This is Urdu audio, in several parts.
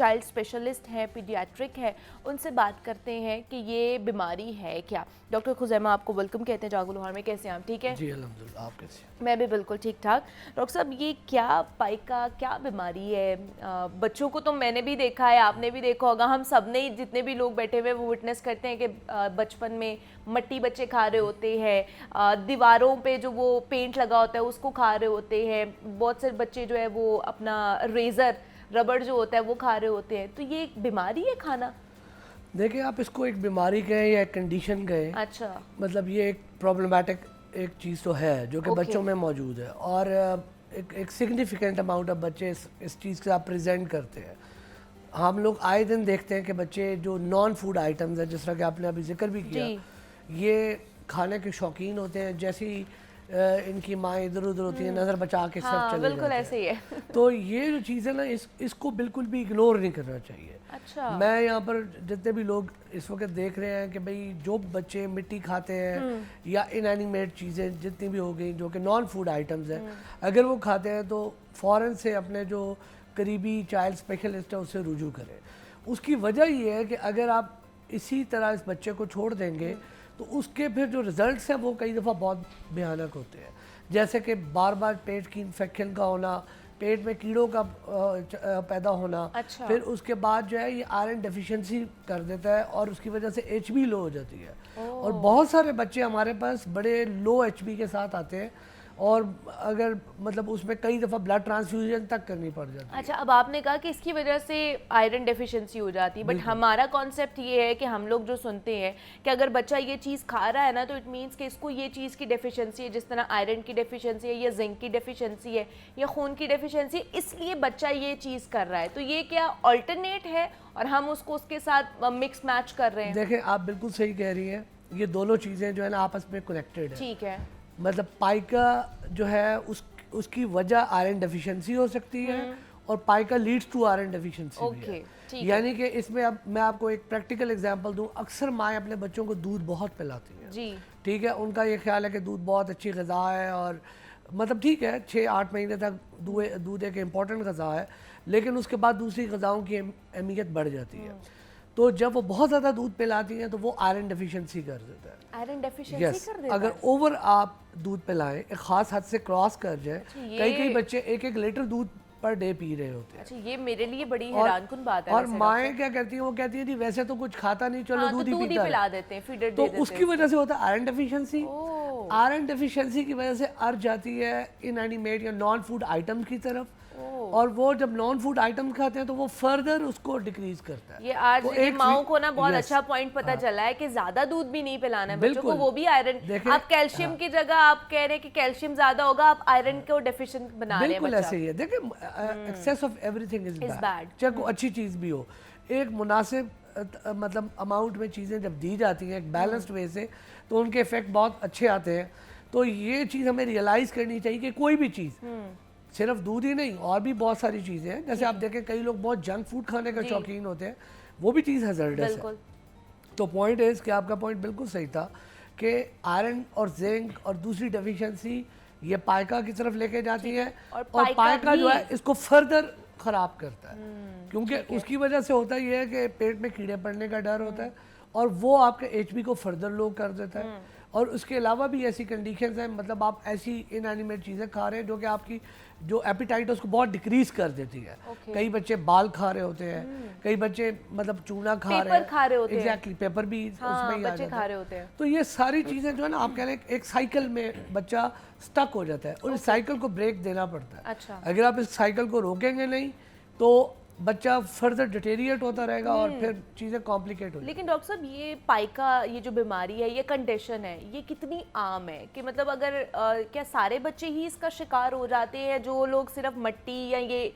چائلڈ اسپیشلسٹ ہیں, پیڈیاٹرک ہے, ان سے بات کرتے ہیں کہ یہ بیماری ہے کیا. ڈاکٹر خزیمہ آپ کو ویلکم کہتے ہیں جاگو لاہور میں. کیسے ہیں آپ؟ ٹھیک ہے جی الحمدللہ, آپ کیسے ہیں؟ میں بھی بالکل ٹھیک ٹھاک. ڈاکٹر صاحب یہ کیا پائکا کیا بیماری ہے؟ بچوں کو تو میں نے بھی دیکھا ہے, آپ نے بھی دیکھا ہوگا, ہم سب نے جتنے بھی لوگ بیٹھے ہوئے وہ وٹنس کرتے ہیں کہ بچپن میں مٹی بچے کھا رہے ہوتے ہیں, دیواروں پہ جو وہ پینٹ لگا ہوتا ہے اس کو کھا رہے ہوتے ہیں, بہت سے بچے جو ہے وہ اپنا ریزر ربڑ جو ہوتا ہے وہ کھا رہے ہوتے ہیں. تو یہ ایک بیماری ہے کھانا؟ دیکھیں آپ اس کو ایک بیماری کہیں یا ایک کنڈیشن کہیں, اچھا مطلب یہ ایک پرابلمٹک ایک چیز تو ہے جو کہ بچوں میں موجود ہے, اور ایک سگنیفیکنٹ اماؤنٹ آف بچے اس چیز کے ساتھ پریزنٹ کرتے ہیں. ہم لوگ آئے دن دیکھتے ہیں کہ بچے جو نان فوڈ آئٹمز ہیں, جس طرح کہ آپ نے ابھی ذکر بھی کیا, یہ کھانے کے شوقین ہوتے ہیں. جیسی ان کی مائیں ادھر ادھر ہوتی ہیں, نظر بچا کے سب چلے بالکل ایسے ہی ہے. تو یہ جو چیز ہے نا, اس کو بالکل بھی اگنور نہیں کرنا چاہیے. اچھا میں یہاں پر جتنے بھی لوگ اس وقت دیکھ رہے ہیں کہ بھئی جو بچے مٹی کھاتے ہیں یا انینیمیٹ چیزیں جتنی بھی ہو گئی جو کہ نان فوڈ آئٹمز ہیں, اگر وہ کھاتے ہیں تو فوراً سے اپنے جو قریبی چائلڈ اسپیشلسٹ ہے اس سے رجوع کریں. اس کی وجہ یہ ہے کہ اگر آپ اسی طرح اس بچے کو چھوڑ دیں گے تو اس کے پھر جو رزلٹس ہیں وہ کئی دفعہ بہت بھیانک ہوتے ہیں, جیسے کہ بار بار پیٹ کی انفیکشن کا ہونا, پیٹ میں کیڑوں کا پیدا ہونا, پھر اس کے بعد جو ہے یہ آئرن ڈیفیشنسی کر دیتا ہے اور اس کی وجہ سے ایچ بی لو ہو جاتی ہے. اور بہت سارے بچے ہمارے پاس بڑے لو ایچ بی کے ساتھ آتے ہیں, اور اگر مطلب اس میں کئی دفعہ بلڈ ٹرانسفیوژن تک کرنی پڑ جاتی ہے. اچھا, اب آپ نے کہا کہ اس کی وجہ سے آئرن ڈیفیشنسی ہو جاتی ہے, بٹ ہمارا کانسیپٹ یہ ہے کہ ہم لوگ جو سنتے ہیں کہ اگر بچہ یہ چیز کھا رہا ہے نا تو اٹ مینس کہ اس کو یہ چیز کی ڈیفیشنسی ہے, جس طرح آئرن کی ڈیفیشنسی ہے یا زنک کی ڈیفیشنسی ہے یا خون کی ڈیفیشنسی ہے, اس لیے بچہ یہ چیز کر رہا ہے. تو یہ کیا آلٹرنیٹ ہے اور ہم اس کو اس کے ساتھ مکس میچ کر رہے ہیں؟ دیکھیں آپ بالکل صحیح کہہ رہی ہیں, یہ دونوں چیزیں جو ہے نا آپس میں کنیکٹڈ ہیں. ٹھیک ہے, مطلب پائکا جو ہے اس کی وجہ آئرن ڈیفیشنسی ہو سکتی ہے, اور pica leads to iron deficiency بھی ہے. یعنی کہ اس میں اب میں آپ کو ایک پریکٹیکل ایگزامپل دوں. اکثر مائیں اپنے بچوں کو دودھ بہت پلاتی ہیں, جی ٹھیک ہے, ان کا یہ خیال ہے کہ دودھ بہت اچھی غذا ہے, اور مطلب ٹھیک ہے 6-8 مہینے تک دودھ ایک امپورٹنٹ غذا ہے, لیکن اس کے بعد دوسری غذاؤں کی اہمیت بڑھ جاتی ہے. تو جب وہ بہت زیادہ دودھ پلاتی ہیں تو وہ آئرن ڈیفیشنسی کر دیتا ہے. آئرن ڈیفیشنسی کر دیتا ہے. اگر اوور آپ دودھ پلائیں, ایک خاص حد سے کراس کر جائیں, کئی بچے 1-1 لیٹر دودھ پر ڈے پی رہے ہوتے ہیں. اچھا, یہ میرے لیے بڑی حیران کن بات ہے. اور مائیں کیا کرتی ہیں, وہ کہتی ہیں جی ویسے تو کچھ کھاتا نہیں, چلو دودھ ہی پیتا پلا دیتے ہیں, فیڈر تو اس کی وجہ سے ہوتا ہے آئرن ڈیفیشنسی. آئرن ڈیفیشنسی کی وجہ سے ارج جاتی ہے انینیمیٹ یا نان فوڈ آئٹم کی طرف, اور وہ جب نان فوڈ آئٹم کھاتے ہیں تو وہ فردر اس کو ڈیکریز کرتا ہے. یہ آج ماؤں کو نا بہت اچھا پوائنٹ پتا چلا ہے کہ زیادہ دودھ بھی نہیں پلانا ہے بچوں کو, وہ بھی آئرن. آپ کیلشیم کی جگہ آپ کہہ رہے ہیں کہ کیلشیم زیادہ ہوگا, آپ آئرن کو ڈیفیشنٹ بنا رہے ہیں. بالکل ایسے ہی ہے. دیکھیں access of every thing is bad, چاہے کوئی اچھی چیز بھی ہو. ایک مناسب مطلب اماؤنٹ میں چیزیں جب دی جاتی ہیں ایک بیلنسڈ وے سے, تو ان کے افیکٹ بہت اچھے آتے ہیں. تو یہ چیز ہمیں ریئلائز کرنی چاہیے کہ کوئی بھی چیز, صرف دودھ ہی نہیں اور بھی بہت ساری چیزیں ہیں. جیسے آپ دیکھیں کئی لوگ بہت جنک فوڈ کھانے کا شوقین ہوتے ہیں, وہ بھی چیز ہیزارڈس ہے. تو پوائنٹ ہے کہ آپ کا پوائنٹ بالکل صحیح تھا کہ آئرن اور زنک اور دوسری ڈیفیشنسی یہ پائکا کی طرف لے کے جاتی ہے, اور پائکا جو ہے اس کو فردر خراب کرتا ہے, کیونکہ اس کی وجہ سے ہوتا یہ ہے کہ پیٹ میں کیڑے پڑنے کا ڈر ہوتا ہے, اور وہ آپ کے ایچ بی کو فردر لو کر دیتا ہے. اور اس کے علاوہ بھی ایسی کنڈیشنز ہیں, مطلب آپ ایسی انینیمیٹ چیزیں کھا رہے ہیں جو کہ آپ کی جو ایپیٹائٹ ہے اس کو بہت ڈیکریز کر دیتی ہے. کئی بچے بال کھا رہے ہوتے ہیں, کئی بچے مطلب چونا کھا رہے ہیں, ایگزیکٹلی پیپر بھی اس میں ہی آ جاتا ہے. تو یہ ساری چیزیں جو ہے نا آپ کہہ رہے ہیں ایک سائیکل میں بچہ سٹک ہو جاتا ہے, اور اس سائیکل کو بریک دینا پڑتا ہے. اگر آپ اس سائیکل کو روکیں گے نہیں تو بچہ فردر ڈیٹیریٹ ہوتا رہے گا, اور پھر چیزیں کمپلیکیٹ ہو. لیکن ڈاکٹر صاحب یہ پائکا, یہ جو بیماری ہے, یہ کنڈیشن ہے, یہ کتنی عام ہے کہ مطلب اگر کیا سارے بچے ہی اس کا شکار ہو جاتے ہیں, جو لوگ صرف مٹی یا یہ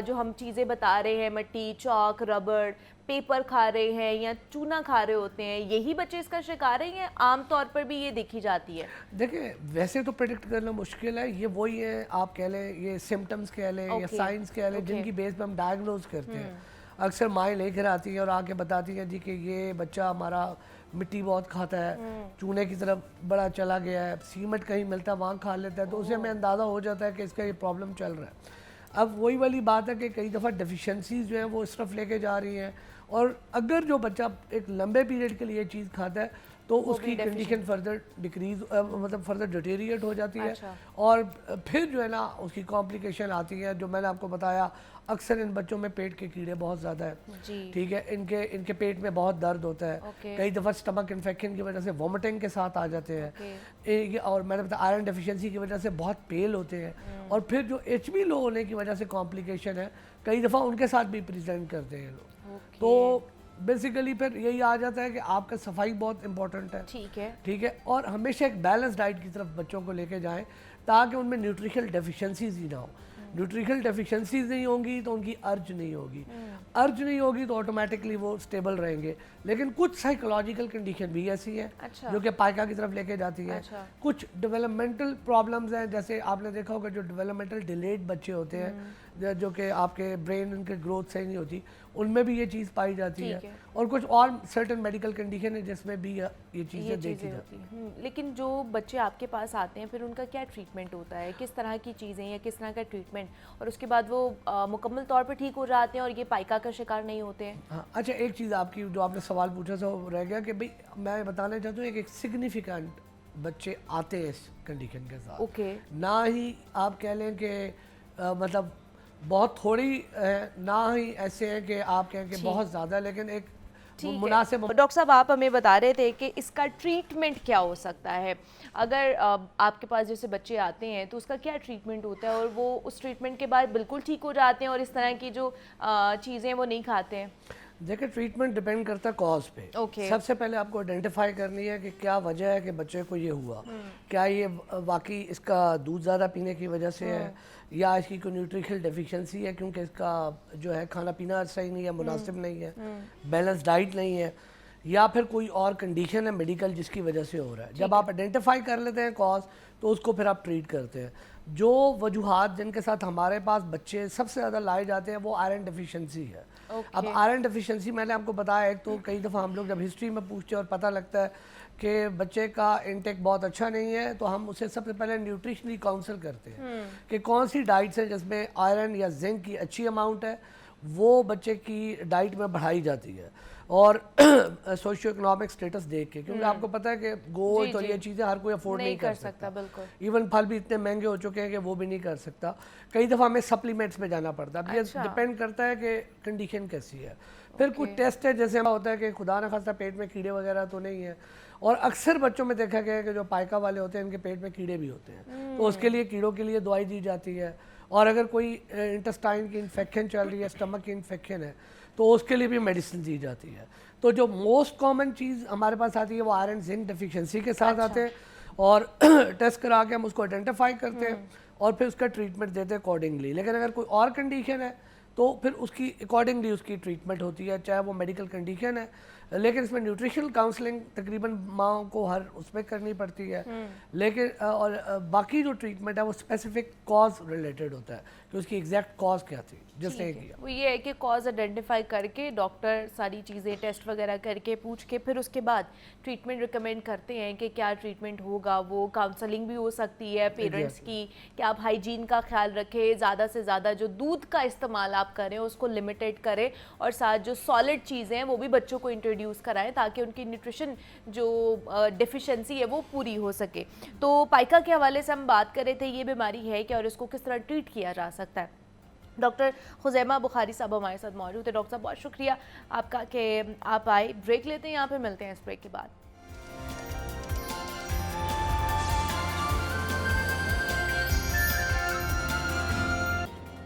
جو ہم چیزیں بتا رہے ہیں, مٹی, چاک, ربڑ, پیپر کھا رہے ہیں یا چونا کھا رہے ہوتے ہیں, یہی بچے اس کا شکار ہیں یا عام طور پر بھی یہ دیکھی جاتی ہے؟ دیکھیں ویسے تو پریڈکٹ کرنا مشکل ہے, یہ وہی ہے آپ کہہ لیں, یہ سمٹمز کہہ لیں یا سائنس کہہ لیں, جن کی بیس پہ ہم ڈائگنوز کرتے ہیں. اکثر مائیں لے کر آتی ہیں اور آ کے بتاتی ہیں جی کہ یہ بچہ ہمارا مٹی بہت کھاتا ہے, چونے کی طرف بڑا چلا گیا ہے, سیمنٹ کہیں ملتا ہے وہاں کھا لیتا ہے, تو اسے ہمیں اندازہ ہو جاتا ہے کہ اس کا یہ پرابلم چل رہا ہے. اب وہی والی بات ہے کہ کئی دفعہ ڈیفیشنسیز جو ہیں وہ اس طرف لے کے جا رہی ہیں, اور اگر جو بچہ ایک لمبے پیریڈ کے لیے چیز کھاتا ہے تو اس کی کنڈیشن فردر ڈکریز مطلب فردر ڈیٹیریٹ ہو جاتی ہے, اور پھر جو ہے نا اس کی کمپلیکیشن آتی ہے جو میں نے آپ کو بتایا. اکثر ان بچوں میں پیٹ کے کیڑے بہت زیادہ ہیں, ٹھیک ہے, ان کے پیٹ میں بہت درد ہوتا ہے, کئی دفعہ سٹمک انفیکشن کی وجہ سے وومٹنگ کے ساتھ آ جاتے ہیں, اور میں نے بتایا آئرن ڈیفیشنسی کی وجہ سے بہت پیل ہوتے ہیں, اور پھر جو ایچ بی لو ہونے کی وجہ سے کمپلیکیشن ہے کئی دفعہ ان کے ساتھ بھی پریزنٹ کرتے ہیں لوگ. تو بیسیکلی پھر یہی آ جاتا ہے کہ آپ کا صفائی بہت امپورٹنٹ ہے, ٹھیک ہے, اور ہمیشہ ایک بیلنس ڈائٹ کی طرف بچوں کو لے کے جائیں تاکہ ان میں نیوٹریشنل ڈیفیشنسیز ہی نہ ہو. نیوٹریشنل ڈیفیشنسیز نہیں ہوں گی تو ان کی ارج نہیں ہوگی, ارج نہیں ہوگی تو آٹومیٹکلی وہ اسٹیبل رہیں گے. لیکن کچھ سائیکولوجیکل کنڈیشن بھی ایسی ہیں جو کہ پائکا کی طرف لے کے جاتی ہیں. کچھ ڈیولپمنٹل پرابلمز ہیں, جیسے آپ نے دیکھا ہوگا جو ڈیولپمنٹل ڈیلیڈ بچے ہوتے ہیں جو کہ آپ کے برین ان کے گروتھ صحیح نہیں ہوتی, ان میں بھی یہ چیز پائی جاتی ہے, اور کچھ اور سرٹن میڈیکل کنڈیشن ہے جس میں بھی یہ چیزیں دیکھی جاتی ہیں. لیکن جو بچے آپ کے پاس آتے ہیں پھر ان کا کیا ٹریٹمنٹ ہوتا ہے, کس طرح کی چیزیں یا کس طرح کا ٹریٹمنٹ, اور اس کے بعد وہ مکمل طور پہ ٹھیک ہو جاتے ہیں اور یہ پائکا کا شکار نہیں ہوتے ہیں؟ ہاں اچھا, ایک چیز آپ کی جو آپ نے سوال پوچھا تھا وہ رہ گیا کہ بھئی میں بتانا چاہتا ہوں ایک سگنیفیکنٹ بچے آتے ہیں اس کنڈیشن کے ساتھ, نہ ہی آپ کہہ لیں کہ مطلب بہت تھوڑی ہے, نہ ہی ایسے ہیں کہ آپ کہیں کہ بہت زیادہ, لیکن ایک مناسب. ڈاکٹر صاحب آپ ہمیں بتا رہے تھے کہ اس کا ٹریٹمنٹ کیا ہو سکتا ہے, اگر آپ کے پاس جیسے بچے آتے ہیں تو اس کا کیا ٹریٹمنٹ ہوتا ہے, اور وہ اس ٹریٹمنٹ کے بعد بالکل ٹھیک ہو جاتے ہیں اور اس طرح کی جو چیزیں وہ نہیں کھاتے ہیں؟ دیکھیں ٹریٹمنٹ ڈیپینڈ کرتا ہے کاز پہ. سب سے پہلے آپ کو آئیڈینٹیفائی کرنی ہے کہ کیا وجہ ہے کہ بچے کو یہ ہوا, کیا یہ واقعی اس کا دودھ زیادہ پینے کی وجہ سے ہے, یا اس کی کوئی نیوٹریشنل ڈیفیشنسی ہے کیونکہ اس کا جو ہے کھانا پینا صحیح نہیں ہے, مناسب نہیں ہے, بیلنس ڈائٹ نہیں ہے, یا پھر کوئی اور کنڈیشن ہے میڈیکل جس کی وجہ سے ہو رہا ہے. جب آپ آئیڈینٹیفائی کر لیتے ہیں کاز تو اس کو پھر آپ ٹریٹ کرتے ہیں. جو وجوہات جن کے ساتھ ہمارے پاس بچے سب سے زیادہ لائے جاتے ہیں وہ آئرن ڈیفیشنسی ہے. اب آئرن ڈیفیشنسی میں نے آپ کو بتایا, ایک تو کئی دفعہ ہم لوگ جب ہسٹری میں پوچھتے ہیں اور پتہ لگتا ہے کہ بچے کا انٹیک بہت اچھا نہیں ہے تو ہم اسے سب سے پہلے نیوٹریشنلی کاؤنسل کرتے ہیں کہ کون سی ڈائٹس ہیں جس میں آئرن یا زنک کی اچھی اماؤنٹ ہے, وہ بچے کی ڈائٹ میں بڑھائی جاتی ہے, اور سوشیو اکنامک سٹیٹس دیکھ کے, کیونکہ آپ کو پتہ ہے کہ گوشت اور یہ چیزیں ہر کوئی افورڈ نہیں کر سکتا, ایون پھل بھی اتنے مہنگے ہو چکے ہیں کہ وہ بھی نہیں کر سکتا. کئی دفعہ ہمیں سپلیمنٹس میں جانا پڑتا ہے. اب یہ ڈپینڈ کرتا ہے کہ کنڈیشن کیسی ہے. پھر کچھ ٹیسٹ ہے جیسے ہوتا ہے کہ خدا نہ خواستہ پیٹ میں کیڑے وغیرہ تو نہیں ہے, اور اکثر بچوں میں دیکھا گیا ہے کہ جو پائکا والے ہوتے ہیں ان کے پیٹ میں کیڑے بھی ہوتے ہیں, تو اس کے لیے کیڑوں کے لیے دوائی دی جاتی ہے. اور اگر کوئی انٹسٹائن کی انفیکشن چل رہی ہے, اسٹمک کی انفیکشن ہے, تو اس کے لیے بھی میڈیسن دی جاتی ہے. تو جو موسٹ کامن چیز ہمارے پاس آتی ہے وہ آئرن زنک ڈیفیشنسی کے ساتھ آتے ہیں, اور ٹیسٹ کرا کے ہم اس کو آئیڈینٹیفائی کرتے ہیں اور پھر اس کا ٹریٹمنٹ دیتے ہیں اکارڈنگلی. لیکن اگر کوئی اور کنڈیشن ہے تو پھر اس کی اکارڈنگلی اس کی ٹریٹمنٹ ہوتی ہے, چاہے وہ میڈیکل کنڈیشن ہے. لیکن اس میں نیوٹریشنل کاؤنسلنگ تقریباً ماں کو ہر اس میں کرنی پڑتی ہے, لیکن اور باقی جو ٹریٹمنٹ ہے وہ اسپیسیفک کاز ریلیٹڈ ہوتا ہے کہ اس کی ایگزیکٹ کاز کیا تھی جس نے کیا. وہ یہ ہے کہ کاز آئیڈینٹیفائی کر کے ڈاکٹر ساری چیزیں ٹیسٹ وغیرہ کر کے پوچھ کے پھر اس کے بعد ٹریٹمنٹ ریکمینڈ کرتے ہیں کہ کیا ٹریٹمنٹ ہوگا. وہ کاؤنسلنگ بھی ہو سکتی ہے پیرنٹس کی کہ آپ ہائیجین کا خیال رکھیں, زیادہ سے زیادہ جو دودھ کا استعمال آپ کریں اس کو لمیٹڈ کریں, اور ساتھ جو سالڈ چیزیں ہیں وہ بھی بچوں کو انٹروڈیوس کرائیں تاکہ ان کی نیوٹریشن جو ڈیفیشنسی ہے وہ پوری ہو سکے. تو پائکا کے حوالے سے ہم بات کر رہے تھے, یہ بیماری ہے کیا اور اس کو کس طرح ٹریٹ کیا جا سکتا ہے. ڈاکٹر خزیمہ بخاری صاحب ہمارے ساتھ موجود ہے. ڈاکٹر صاحب بہت شکریہ آپ کا کہ آپ آئے. بریک لیتے ہیں, یہاں پہ ملتے ہیں اس بریک کے بعد.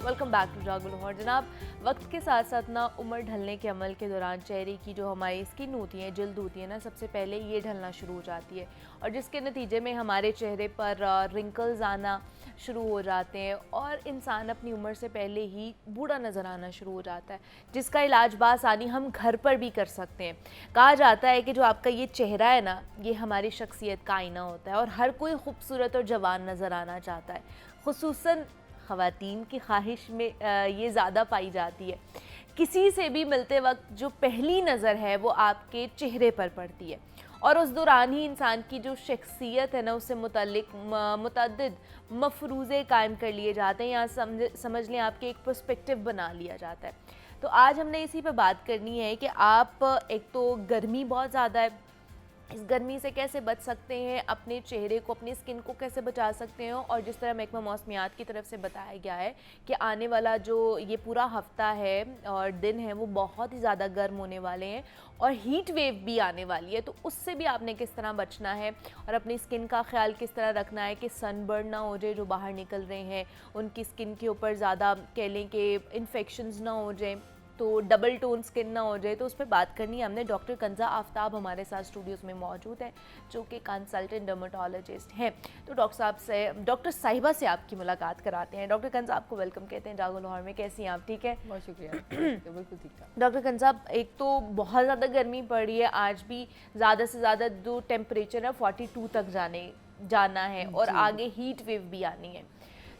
Welcome back to Jago Lahore. جناب, وقت کے ساتھ ساتھ نا عمر ڈھلنے کے عمل کے دوران چہرے کی جو ہماری اسکن ہوتی ہے, جلد ہوتی ہے نا, سب سے پہلے یہ ڈھلنا شروع ہو جاتی ہے, اور جس کے نتیجے میں ہمارے چہرے پر رنکلز آنا شروع ہو جاتے ہیں, اور انسان اپنی عمر سے پہلے ہی بوڑھا نظر آنا شروع ہو جاتا ہے, جس کا علاج بآسانی ہم گھر پر بھی کر سکتے ہیں. کہا جاتا ہے کہ جو آپ کا یہ چہرہ ہے نا, یہ ہماری شخصیت کا آئینہ ہوتا ہے, اور ہر کوئی خوبصورت اور جوان نظر آنا چاہتا ہے. خصوصاً خواتین کی خواہش میں یہ زیادہ پائی جاتی ہے. کسی سے بھی ملتے وقت جو پہلی نظر ہے وہ آپ کے چہرے پر پڑتی ہے, اور اس دوران ہی انسان کی جو شخصیت ہے نا اس سے متعلق متعدد مفروضے قائم کر لیے جاتے ہیں، یا سمجھ لیں آپ کے ایک پرسپیکٹیو بنا لیا جاتا ہے. تو آج ہم نے اسی پہ بات کرنی ہے کہ آپ ایک تو گرمی بہت زیادہ ہے، اس گرمی سے کیسے بچ سکتے ہیں، اپنے چہرے کو اپنی اسکن کو کیسے بچا سکتے ہیں، اور جس طرح محکمہ موسمیات کی طرف سے بتایا گیا ہے کہ آنے والا جو یہ پورا ہفتہ ہے اور دن ہے وہ بہت ہی زیادہ گرم ہونے والے ہیں اور ہیٹ ویو بھی آنے والی ہے، تو اس سے بھی آپ نے کس طرح بچنا ہے اور اپنی اسکن کا خیال کس طرح رکھنا ہے کہ سن برن نہ ہو جائے جو باہر نکل رہے ہیں، ان کی اسکن کے اوپر زیادہ کہہ لیں کہ انفیکشنز نہ ہو جائیں، تو ڈبل ٹون سکن نہ ہو جائے. تو اس پہ بات کرنی ہے ہم نے. ڈاکٹر کنزا آفتاب ہمارے ساتھ اسٹوڈیوز میں موجود ہیں جو کہ کنسلٹنٹ ڈرماٹولوجسٹ ہیں. تو ڈاکٹر صاحبہ سے آپ کی ملاقات کراتے ہیں. ڈاکٹر کنزا آپ کو ویلکم کہتے ہیں جاگو لاہور میں. کیسی ہیں آپ؟ ٹھیک ہے، بہت شکریہ. بالکل ٹھیک ٹھاک. ڈاکٹر کنزا ایک تو بہت زیادہ گرمی پڑ رہی ہے، آج بھی زیادہ سے زیادہ جو ٹیمپریچر ہے 42 تک جانا ہے اور آگے ہیٹ ویو بھی آنی ہے.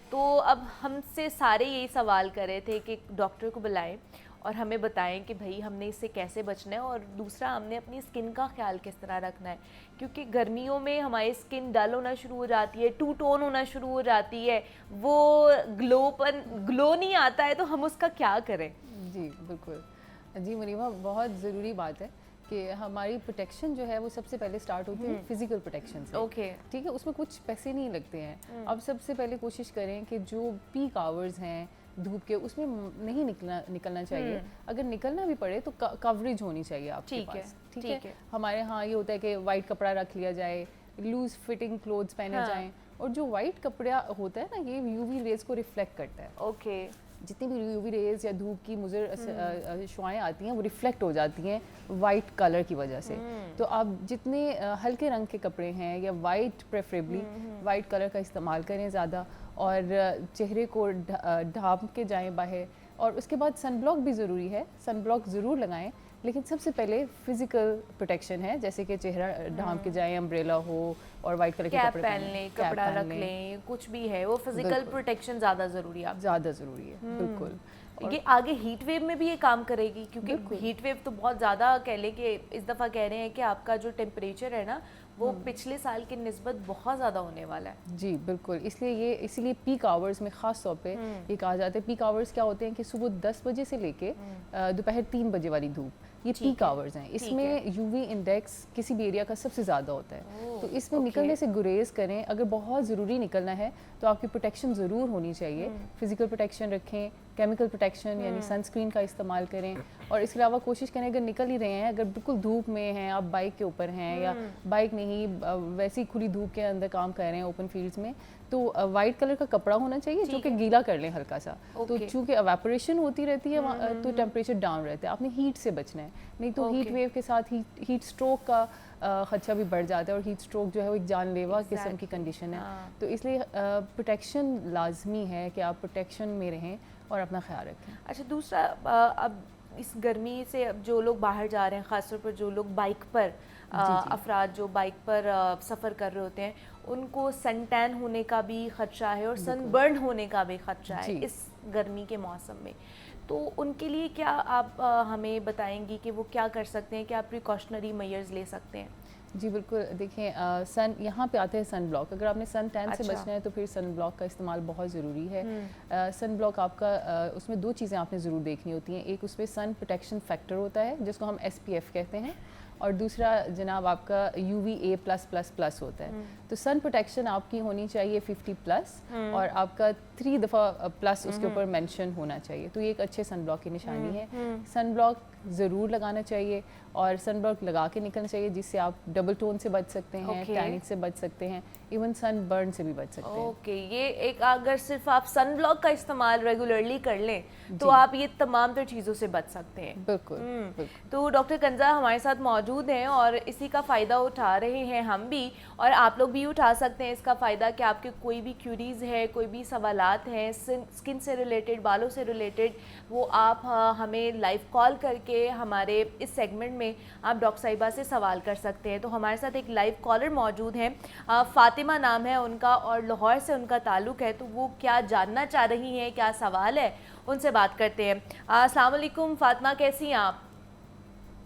تو اب ہم سے سارے یہی سوال کر رہے تھے کہ ڈاکٹر کو بلائیں اور ہمیں بتائیں کہ بھائی ہم نے اس سے کیسے بچنا ہے، اور دوسرا ہم نے اپنی اسکن کا خیال کس طرح رکھنا ہے، کیونکہ گرمیوں میں ہماری اسکن ڈل ہونا شروع ہو جاتی ہے، ٹو ٹون ہونا شروع ہو جاتی ہے، وہ گلو نہیں آتا ہے. تو ہم اس کا کیا کریں؟ جی بالکل. جی منیبہ، بہت ضروری بات ہے کہ ہماری پروٹیکشن جو ہے وہ سب سے پہلے سٹارٹ ہوتی ہے فزیکل پروٹیکشن سے. اوکے، ٹھیک ہے، اس میں کچھ پیسے نہیں لگتے ہیں. اب سب سے پہلے کوشش کریں کہ جو پیک آورز ہیں دھوپ کے اس میں نہیں نکلنا چاہیے. اگر نکلنا بھی پڑے تو کوریج ہونی چاہیے آپ کے پاس. ٹھیک ہے. ہمارے ہاں یہ ہوتا ہے کہ وائٹ کپڑا رکھ لیا جائے، لوز فٹنگ کلوتھس پہنے جائیں، اور جو وائٹ کپڑا ہوتا ہے نا یہ یو وی ریز کو ریفلیکٹ کرتا ہے. اوکے، جتنی بھی یو وی ریز یا دھوپ کی مضر شعائیں آتی ہیں وہ ریفلیکٹ ہو جاتی ہیں وائٹ کلر کی وجہ سے. تو آپ جتنے ہلکے رنگ کے کپڑے ہیں یا وائٹ پریفریبلی وائٹ کلر کا استعمال کریں زیادہ، اور چہرے کو ڈھانپ کے جائیں باہر. اور اس کے بعد سن بلاک بھی ضروری ہے، سن بلاک ضرور لگائیں، لیکن سب سے پہلے فزیکل پروٹیکشن ہے، جیسے کہ چہرہ ڈھانپ کے جائیں، امبریلا ہو اور وائٹ کلر کے کپڑے پہن لیں، کپڑا رکھ لیں، کچھ بھی ہے وہ فزیکل پروٹیکشن زیادہ ضروری ہے. زیادہ ضروری ہے بالکل. یہ آگے ہیٹ ویو میں بھی یہ کام کرے گی، کیونکہ ہیٹ ویو تو بہت زیادہ کہہ لیں کہ اس دفعہ کہہ رہے ہیں کہ آپ کا جو ٹیمپریچر ہے نا وہ پچھلے سال کی نسبت بہت زیادہ ہونے والا ہے. جی بالکل. اسی لیے پیک آورز میں خاص طور پہ یہ کہا جاتا ہے. پیک آورز کیا ہوتے ہیں کہ صبح 10 بجے سے لے کے دوپہر 3 بجے والی دھوپ، یہ پیک آورز ہیں. اس میں یو وی انڈیکس کسی بھی ایریا کا سب سے زیادہ ہوتا ہے. تو اس میں نکلنے سے گریز کریں. اگر بہت ضروری نکلنا ہے تو آپ کی پروٹیکشن ضرور ہونی چاہیے. فزیکل پروٹیکشن رکھیں، کیمیکل پروٹیکشن یعنی سن اسکرین کا استعمال کریں. اور اس کے علاوہ کوشش کریں اگر نکل ہی رہے ہیں، اگر بالکل دھوپ میں ہیں، آپ بائک کے اوپر ہیں یا بائک نہیں ویسی کھلی دھوپ کے اندر کام کر رہے ہیں اوپن فیلڈز میں، تو وائٹ کلر کا کپڑا ہونا چاہیے جو کہ گیلا کر لیں ہلکا سا. تو چونکہ ایواپوریشن ہوتی رہتی ہے تو ٹیمپریچر ڈاؤن رہتا ہے. آپ نے ہیٹ سے بچنا ہے، نہیں تو ہیٹ ویو کے ساتھ ہیٹ اسٹروک کا خدشہ بھی بڑھ جاتا ہے، اور ہیٹ اسٹروک جو ہے وہ ایک جان لیوا قسم کی کنڈیشن ہے. تو اس لیے پروٹیکشن لازمی ہے کہ آپ پروٹیکشن میں رہیں اور اپنا خیال رکھیں. اچھا، دوسرا اب اس گرمی سے اب جو لوگ باہر جا رہے ہیں، خاص طور پر جو لوگ بائک پر افراد جو بائک پر سفر کر رہے ہوتے ہیں، ان کو سن ٹین ہونے کا بھی خدشہ ہے اور سن برن ہونے کا بھی خدشہ ہے اس گرمی کے موسم میں. تو ان کے لیے کیا آپ ہمیں بتائیں گی کہ وہ کیا کر سکتے ہیں، کیا پریکاشنری میئرز لے سکتے ہیں؟ جی بالکل. دیکھیں یہاں پہ آتے ہیں سن بلاک. اگر آپ نے سن ٹین سے بچنا ہے تو پھر سن بلاک کا استعمال بہت ضروری ہے. سن بلاک آپ کا اس میں 2 چیزیں آپ نے ضرور دیکھنی ہوتی ہیں. ایک اس پہ سن پروٹیکشن فیکٹر ہوتا ہے جس کو ہم SPF کہتے ہیں، اور دوسرا جناب آپ کا UVA+++ ہوتا ہے. تو سن پروٹیکشن آپ کی ہونی چاہیے 50+، اور آپ کا 3 دفعہ پلس اس کے اوپر مینشن ہونا چاہیے. تو یہ ایک اچھے سن بلاک کی نشانی ہے. سن بلاک ضرور لگانا چاہیے اور سن بلاک لگا کے نکلنا چاہیے، جس سے آپ ڈبل ٹون سے بچ سکتے ہیں، ٹیننگ سے بچ سکتے ہیں، ایون سن برن سے بھی بچ سکتے ہیں. اوکے، یہ ایک اگر صرف آپ سن بلاک کا استعمال ریگولرلی کر لیں تو آپ یہ تمام تر چیزوں سے بچ سکتے ہیں. بالکل. تو ڈاکٹر کنزا ہمارے ساتھ موجود ہیں اور اسی کا فائدہ اٹھا رہے ہیں ہم بھی، اور آپ لوگ بھی اٹھا سکتے ہیں اس کا فائدہ کہ آپ کے کوئی بھی کیوریز ہے، کوئی بھی سوالات ہیں اسکن سے ریلیٹڈ، بالوں سے ریلیٹڈ، وہ آپ ہمیں لائیو کال کر کے ہمارے اس سیگمنٹ میں آپ ڈاکٹر صاحبہ سے سوال کر سکتے ہیں. تو ہمارے ساتھ ایک لائیو کالر موجود ہیں، فاطمہ نام ہے ان کا اور لاہور سے ان کا تعلق ہے. تو وہ کیا جاننا چاہ رہی ہیں، کیا سوال ہے، ان سے بات کرتے ہیں. السلام علیکم فاطمہ، کیسی ہیں آپ؟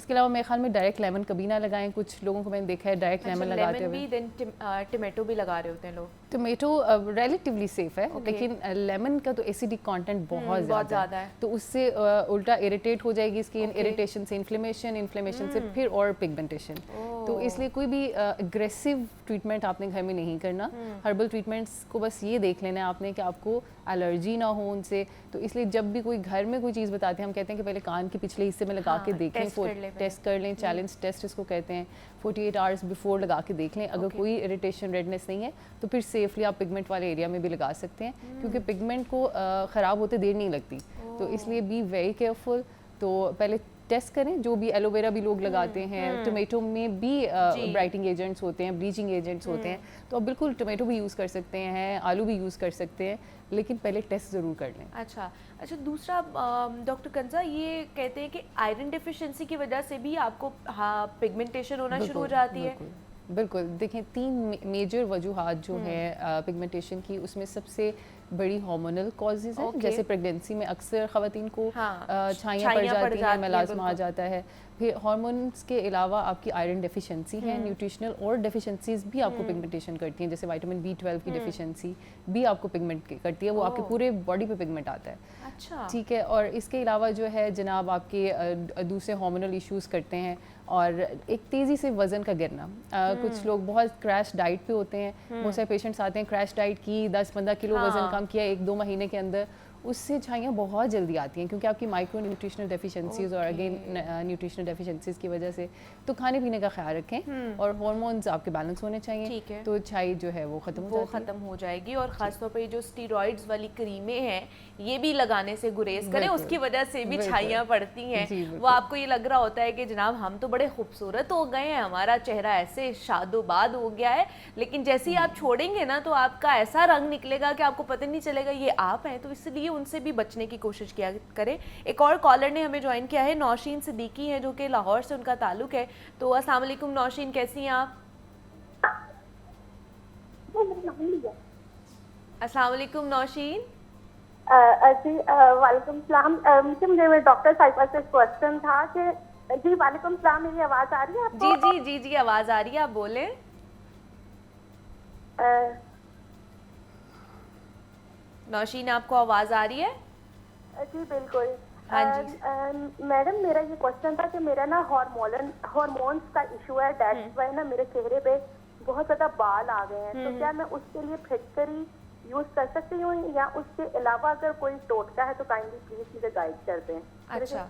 اس کے علاوہ میرے خیال میں ڈائریکٹ لیمن کبھی نہ لگائیں. کچھ لوگوں کو میں نے دیکھا ہے ڈائریکٹ لیمن لگاتے ہوئے. ٹمیٹو بھی لگا رہے ہوتے ہیں لوگ. ٹمیٹو ریلیٹیولی سیف ہے, لیکن لیمن کا تو ایسیڈک کانٹینٹ بہت زیادہ ہے, تو اس سے الٹا اریٹیٹ ہو جائے گی اسکن, اریٹیشن سے انفلیمیشن سے پھر اور پگمنٹیشن. تو اس لیے کوئی بھی اگریسو ٹریٹمنٹ آپ نے گھر میں نہیں کرنا. ہربل ٹریٹمنٹس کو بس یہ دیکھ لینا ہے آپ نے کہ آپ کو الرجی نہ ہو ان سے. تو اس لیے جب بھی کوئی گھر میں کوئی چیز بتاتے ہیں ہم کہتے ہیں کہ پہلے کان کے پچھلے حصے میں لگا کے دیکھیں, ٹیسٹ کر لیں, چیلنج ٹیسٹ اس کو کہتے ہیں. 48 آورس بیفور لگا کے دیکھ لیں, اگر کوئی اریٹیشن ریڈنس نہیں ہے تو پھر سیفلی آپ پگمنٹ والے ایریا میں بھی لگا سکتے ہیں, کیونکہ پگمنٹ کو خراب ہوتے دیر نہیں لگتی. تو اس لیے بی ویری کیئرفل. تو پہلے ٹیسٹ کریں, جو بھی ایلو ویرا بھی لوگ لگاتے ہیں, ٹمیٹو میں بھی برائٹنگ ایجنٹس ہوتے ہیں, بلیچنگ ایجنٹس ہوتے ہیں, تو آپ بالکل ٹمیٹو بھی یوز کر سکتے ہیں, آلو بھی یوز کر سکتے ہیں, لیکن پہلے ٹیسٹ ضرور کر لیں. اچھا دوسرا ڈاکٹر کنزا یہ کہتے ہیں کہ آئرن ڈیفیشنسی کی وجہ سے بھی آپ کو پگمنٹیشن ہونا شروع ہو جاتی ہے. بالکل. دیکھیں 3 میجر وجوہات جو ہیں پگمنٹیشن کی, اس میں سب سے بڑی ہارمونل کازز ہیں. جیسے پریگنینسی میں اکثر خواتین کو چھائیاں پڑ جاتی ہیں, میلاسما آ جاتا ہے. پھر ہارمونس کے علاوہ آپ کی آئرن ڈیفیشنسی ہے, نیوٹریشنل اور ڈیفیشنسیز بھی آپ کو پگمنٹیشن کرتی ہیں, جیسے وائٹامن B12 کی ڈیفیشنسی بھی آپ کو پگمنٹ کرتی ہے, وہ آپ کے پورے باڈی پہ پگمنٹ آتا ہے. اچھا ٹھیک ہے. اور اس کے علاوہ جو ہے جناب آپ کے دوسرے ہارمونل ایشوز کرتے ہیں, اور ایک تیزی سے وزن کا گرنا. کچھ لوگ بہت کریش ڈائٹ پہ ہوتے ہیں, بہت سارے پیشنٹس آتے ہیں کریش ڈائٹ کی, 10-15 کلو وزن کم کیا 1-2 مہینے کے اندر, اس سے چھائیاں بہت جلدی آتی ہیں, کیونکہ آپ کی مائکرو نیوٹریشنل ڈیفیشنسیز اور اگین نیوٹریشنل ڈیفیشنسیز کی وجہ سے. تو کھانے پینے کا خیال رکھیں, اور ہارمونز آپ کے بیلنس ہونے چاہیے, تو چھائی جو ہے وہ ختم ہو جائے گی. اور خاص طور پہ جو اسٹیرائڈز والی کریمیں ہیں یہ بھی لگانے سے گریز کریں, اس کی وجہ سے بھی چھائیاں پڑتی ہیں. وہ آپ کو یہ لگ رہا ہوتا ہے کہ جناب ہم تو بڑے خوبصورت ہو گئے ہیں, ہمارا چہرہ ایسے شاد و باد ہو گیا ہے, لیکن جیسے ہی آپ چھوڑیں گے نا تو آپ کا ایسا رنگ نکلے گا کہ آپ کو پتہ نہیں چلے گا یہ آپ ہیں. تو اس لیے ان سے بھی بچنے کی کوشش کیا کریں. ایک اور کالر نے ہمیں جوائن کیا ہے, نوشین صدیقی ہیں, جو کہ لاہور سے ان کا تعلق ہے. تو السلام علیکم نوشین, کیسی ہیں آپ؟ السلام علیکم نوشین. جی وعلیکم السلام. مجھے ڈاکٹر صاحبہ سے کوشچن تھا کہ جی وعلیکم السلام, میری آواز آ رہی ہے آپ کو؟ جی آواز آ رہی ہے, آپ بولیں. نوشین آپ کو آواز آ رہی ہے؟ جی بالکل. ہاں جی میڈم میرا یہ کوشچن تھا کہ میرا نا ہارمونس کا ایشو ہے, دیٹس وائی نا میرے چہرے پہ بہت زیادہ بال آ گئے ہیں. تو کیا میں اس کے لیے پھٹکری یوز کر سکتی ہوں, یا اس کے علاوہ اگر کوئی ٹوٹکا ہے تو کائنڈلی پلیز مجھے گائیڈ کر دیں. اچھا,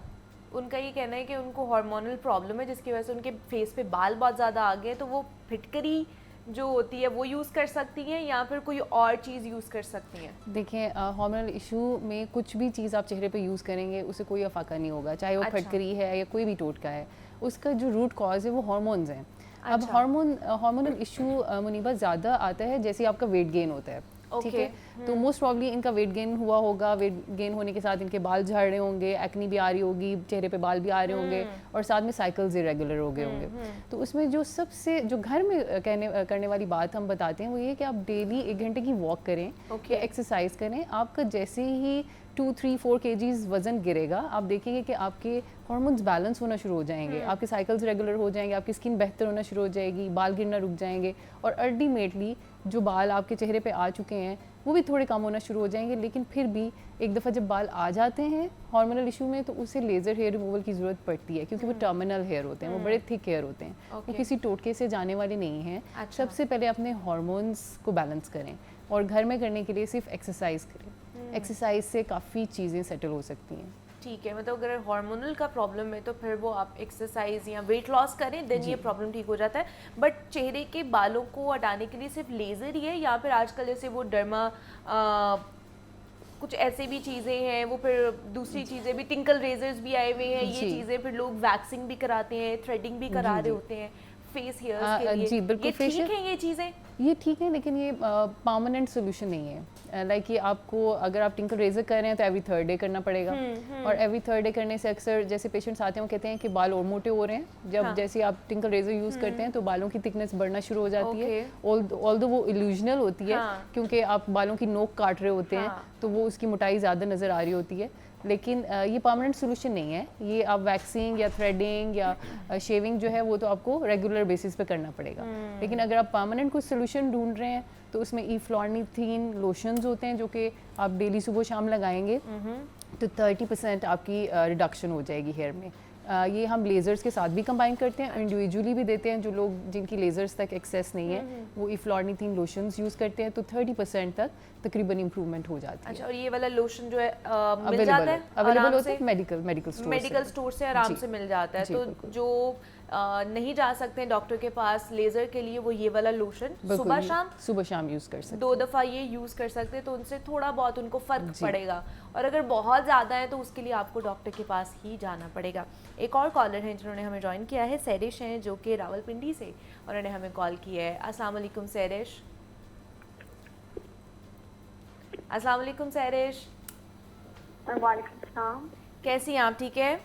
ان کا یہ کہنا ہے کہ ان کو ہارمونل پرابلم ہے جس کی وجہ سے ان کے فیس پہ بال بہت زیادہ آ گئے, تو وہ پھٹکری جو ہوتی ہے وہ یوز کر سکتی ہیں یا پھر کوئی اور چیز یوز کر سکتی ہیں؟ دیکھیں ہارمونل ایشو میں کچھ بھی چیز آپ چہرے پہ یوز کریں گے اسے کوئی افاقہ نہیں ہوگا, چاہے وہ پھٹکری ہے یا کوئی بھی ٹوٹکا ہے. اس کا جو روٹ کاز ہے وہ ہارمونز ہیں. اب ہارمونل ایشو منیبہ زیادہ آتا ہے جیسے آپ کا ویٹ گین ہوتا ہے, ٹھیک ہے, تو موسٹ پرابلی ان کا ویٹ گین ہوا ہوگا, ویٹ گین ہونے کے ساتھ ان کے بال جھڑ رہے ہوں گے, ایکنی بھی آ رہی ہوگی, چہرے پہ بال بھی آ رہے ہوں گے, اور ساتھ میں سائیکلز ارریگولر ہو گئے ہوں گے. تو اس میں جو سب سے جو گھر میں کرنے والی بات ہم بتاتے ہیں وہ یہ کہ آپ ڈیلی 1 گھنٹے کی واک کریں یا ایکسرسائز کریں. آپ کا جیسے ہی 2-3-4 kgs وزن گرے گا, آپ دیکھیں گے کہ آپ کے ہارمونز بیلنس ہونا شروع ہو جائیں گے, آپ کے سائیکلز ریگولر ہو جائیں گے, آپ کی اسکن بہتر ہونا شروع ہو جائے گی, بال گرنا رک جائیں گے, اور الٹیمیٹلی جو بال آپ کے چہرے پہ آ چکے ہیں وہ بھی تھوڑے کم ہونا شروع ہو جائیں گے. لیکن پھر بھی ایک دفعہ جب بال آ جاتے ہیں ہارمونل ایشو میں تو اسے لیزر ہیئر ریموول کی ضرورت پڑتی ہے, کیونکہ وہ ٹرمینل ہیئر ہوتے ہیں, وہ بڑے تھک ہیئر ہوتے ہیں, وہ کسی ٹوٹکے سے جانے والے نہیں ہیں. سب سے پہلے اپنے ہارمونس کو بیلنس کریں, اور گھر میں کرنے کے لیے صرف ایکسرسائز کریں. ایکسرسائز سے کافی چیزیں سیٹل ہو سکتی ہیں. ٹھیک ہے, مطلب اگر ہارمونل کا پرابلم ہے تو پھر وہ آپ ایکسرسائز یا ویٹ لاس کریں, دین یہ پرابلم ٹھیک ہو جاتا ہے. بٹ چہرے کے بالوں کو ہٹانے کے لیے صرف لیزر ہی ہے, یا پھر آج کل جیسے وہ ڈرما کچھ ایسے بھی چیزیں ہیں, وہ پھر دوسری چیزیں بھی, ٹنکل ریزرز بھی آئے ہوئے ہیں, یہ چیزیں پھر لوگ ویکسنگ بھی کراتے ہیں, تھریڈنگ بھی کرا رہے ہوتے ہیں فیس ہیئرز کے لیے. جی بالکل, یہ ٹھیک ہیں یہ چیزیں؟ یہ ٹھیک ہے, لیکن یہ پرماننٹ سولوشن نہیں ہے. لائک یہ آپ کو اگر آپ ٹنکل ریزر کر رہے ہیں تو ایوری 3rd ڈے کرنا پڑے گا, اور ایوری 3rd ڈے کرنے سے اکثر جیسے پیشنٹس آتے ہیں وہ کہتے ہیں کہ بال اور موٹے ہو رہے ہیں. جب جیسے آپ ٹنکل ریزر یوز کرتے ہیں تو بالوں کی تھکنیس بڑھنا شروع ہو جاتی ہے, آلدو وہ ایلیوژنل ہوتی ہے کیونکہ آپ بالوں کی نوک کاٹ رہے ہوتے ہیں تو وہ اس کی موٹائی زیادہ نظر آ رہی ہوتی ہے. لیکن یہ پرماننٹ سولوشن نہیں ہے. یہ آپ ویکسنگ یا تھریڈنگ یا شیونگ جو ہے وہ تو آپ کو ریگولر بیسس پہ کرنا پڑے گا. لیکن اگر آپ پرماننٹ کوئی سولوشن ڈھونڈ رہے ہیں تو اس میں ایفلورنیتھین لوشنز ہوتے ہیں جو کہ آپ ڈیلی صبح شام لگائیں گے تو 30% آپ کی ریڈکشن ہو جائے گی ہیئر میں. یہ ہم لیزرز کے ساتھ بھی کمبائن کرتے ہیں, انڈیویجولی بھی دیتے ہیں. جو لوگ جن کی لیزرز تک ایکسیس نہیں ہے وہ ایفلورنیتھین لوشنز یوز کرتے ہیں تو 30% تک تقریباً امپروومنٹ ہو جاتی ہے. اچھا, اور یہ والا لوشن جو ہے مل جاتا ہے اویلیبل ہوتا ہے میڈیکل اسٹور سے آرام سے مل جاتا ہے. تو جو نہیں جا سکتے ہیں ڈاکٹر کے پاس لیزر کے لیے وہ یہ والا لوشن صبح شام یوز کر سکتے ہیں, 2 دفعہ یہ یوز کر سکتے ہیں تو ان سے تھوڑا بہت ان کو فرق پڑے گا. اور اگر بہت زیادہ ہے تو اس کے لیے آپ کو ڈاکٹر کے پاس ہی جانا پڑے گا. ایک اور کالر ہیں جنہوں نے ہمیں جوائن کیا ہے, سیرش ہیں جو کہ راولپنڈی سے, انہوں نے ہمیں کال کی ہے. السلام علیکم سیرش. السلام علیکم سیرش. وعلیکم السلام. کیسی ہیں آپ؟ ٹھیک ہے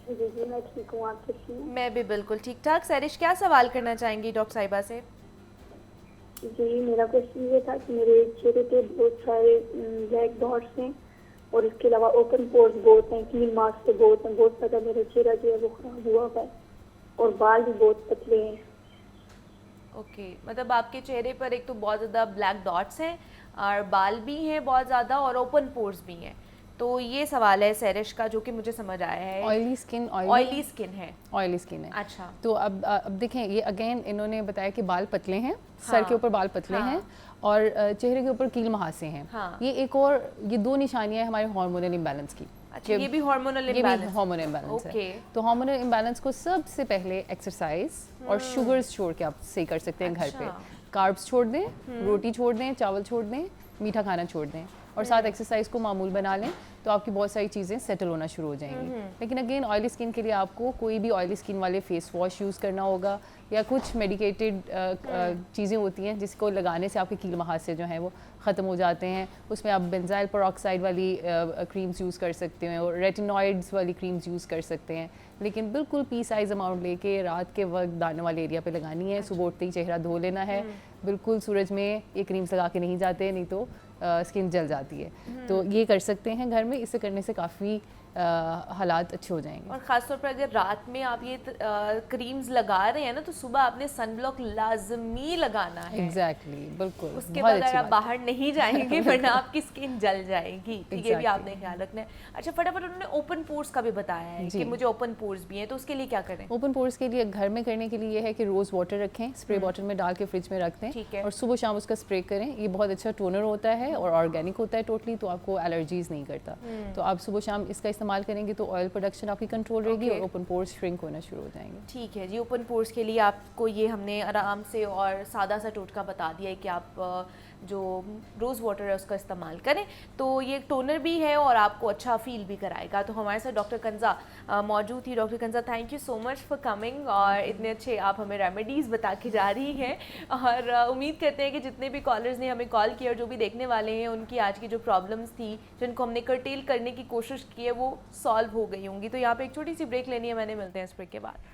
جی جی میں ٹھیک ہوں, آپ کیسی ہیں؟ میں بھی بالکل ٹھیک ٹھاک. سیرش کیا سوال کرنا چاہیں گی ڈاکٹر صاحبہ سے؟ جی میرا کوشچن یہ تھا کہ میرے چہرے پہ بہت سارے بلیک ڈاٹس ہیں اور اس کے علاوہ اوپن پورز بہت ہیں, کلین مارکس بہت ہیں, بہت زیادہ میرا چہرہ جو ہے وہ خراب ہوا ہوا ہے اور بال بھی بہت پتلے ہیں. اوکے, مطلب آپ کے چہرے پر ایک تو بہت زیادہ بلیک ڈاٹس ہیں اور بال بھی ہیں بہت زیادہ اور اوپن پورز بھی ہیں. تو یہ سوال ہے سیرش کا جو کہ مجھے سمجھ آیا ہے. آئلی اسکن ہے. اچھا, تو اب دیکھیں یہ اگین انہوں نے بتایا کہ بال پتلے ہیں, سر کے اوپر بال پتلے ہیں اور چہرے کے اوپر کیل مہاسے ہیں. یہ ایک اور یہ 2 نشانیاں ہیں ہمارے ہارمونل امبیلنس کی. اچھا, یہ بھی ہارمونل امبیلنس ہے. تو ہارمونل امبیلنس کو سب سے پہلے ایکسرسائز اور شوگرز چھوڑ کے آپ صحیح کر سکتے ہیں گھر پہ. کاربس چھوڑ دیں, روٹی چھوڑ دیں, چاول چھوڑ دیں, میٹھا کھانا چھوڑ دیں اور ساتھ ایکسرسائز کو معمول بنا لیں تو آپ کی بہت ساری چیزیں سیٹل ہونا شروع ہو جائیں گی. لیکن اگین آئلی اسکن کے لیے آپ کو کوئی بھی آئلی اسکن والے فیس واش یوز کرنا ہوگا یا کچھ میڈیکیٹڈ چیزیں ہوتی ہیں جس کو لگانے سے آپ کے کیل مہاسے جو ہیں وہ ختم ہو جاتے ہیں. اس میں آپ بینزائل پروکسائڈ والی کریمز یوز کر سکتے ہیں اور ریٹینوائڈز والی کریمز یوز کر سکتے ہیں. لیکن بالکل پی سائز اماؤنٹ لے کے رات کے وقت دانوں والے ایریا پہ لگانی ہے. صبح اٹھتے ہی چہرہ دھو لینا ہے. بالکل سورج میں یہ کریمز لگا کے نہیں جاتے, نہیں تو اسکن جل جاتی ہے. تو یہ کر سکتے ہیں گھر میں, اسے کرنے سے کافی حالات اچھے ہو جائیں گے. اور خاص طور پر اگر رات میں آپ یہ کریمز لگا رہے ہیں نا تو صبح آپ نے سن بلاک لازمی لگانا ہے. ایگزیکٹلی, بالکل. اس کے بعد اگر آپ باہر نہیں جائیں گے ورنہ آپ کی اسکن جل جائے گی. یہ بھی آپ نے خیال رکھنا ہے. اچھا, فٹافٹ انہوں نے اوپن پورز کا بھی بتایا ہے کہ مجھے اوپن پورز بھی ہیں, تو اس کے لیے کیا کریں؟ اوپن پورز کے لیے گھر میں کرنے کے لیے یہ ہے کہ روز واٹر رکھیں, اسپرے باٹل میں ڈال کے فریج میں رکھ دیں اور صبح شام اس کا اسپرے کریں. یہ بہت اچھا ٹونر ہوتا ہے اور آرگینک ہوتا ہے ٹوٹلی, تو آپ کو الرجیز نہیں کرتا. تو آپ صبح شام اس کا استعمال کریں گے تو آئل پروڈکشن آپ کی کنٹرول رہے گی اور اوپن پورز شرنک ہونا شروع ہو جائیں گے. ٹھیک ہے جی. اوپن پورز کے لیے آپ کو یہ ہم نے آرام سے اور سادہ سا ٹوٹکا بتا دیا ہے کہ آپ جو روز واٹر ہے اس کا استعمال کریں. تو یہ ٹونر بھی ہے اور آپ کو اچھا فیل بھی کرائے گا. تو ہمارے ساتھ ڈاکٹر کنزا موجود تھی. Doctor Kinza, thank you so much for coming, اور اتنے اچھے آپ ہمیں ریمیڈیز بتا کے جا رہی ہیں. اور امید کرتے ہیں کہ جتنے بھی کالرز نے ہمیں کال کیا اور جو بھی دیکھنے والے ہیں ان کی آج کی جو پرابلمس تھی جن کو ہم نے کرٹیل کرنے کی کوشش کی ہے وہ سالو ہو گئی ہوں گی. تو یہاں پہ ایک چھوٹی سی بریک لینی ہے, میں نے ملتے ہیں اس بریک کے بعد.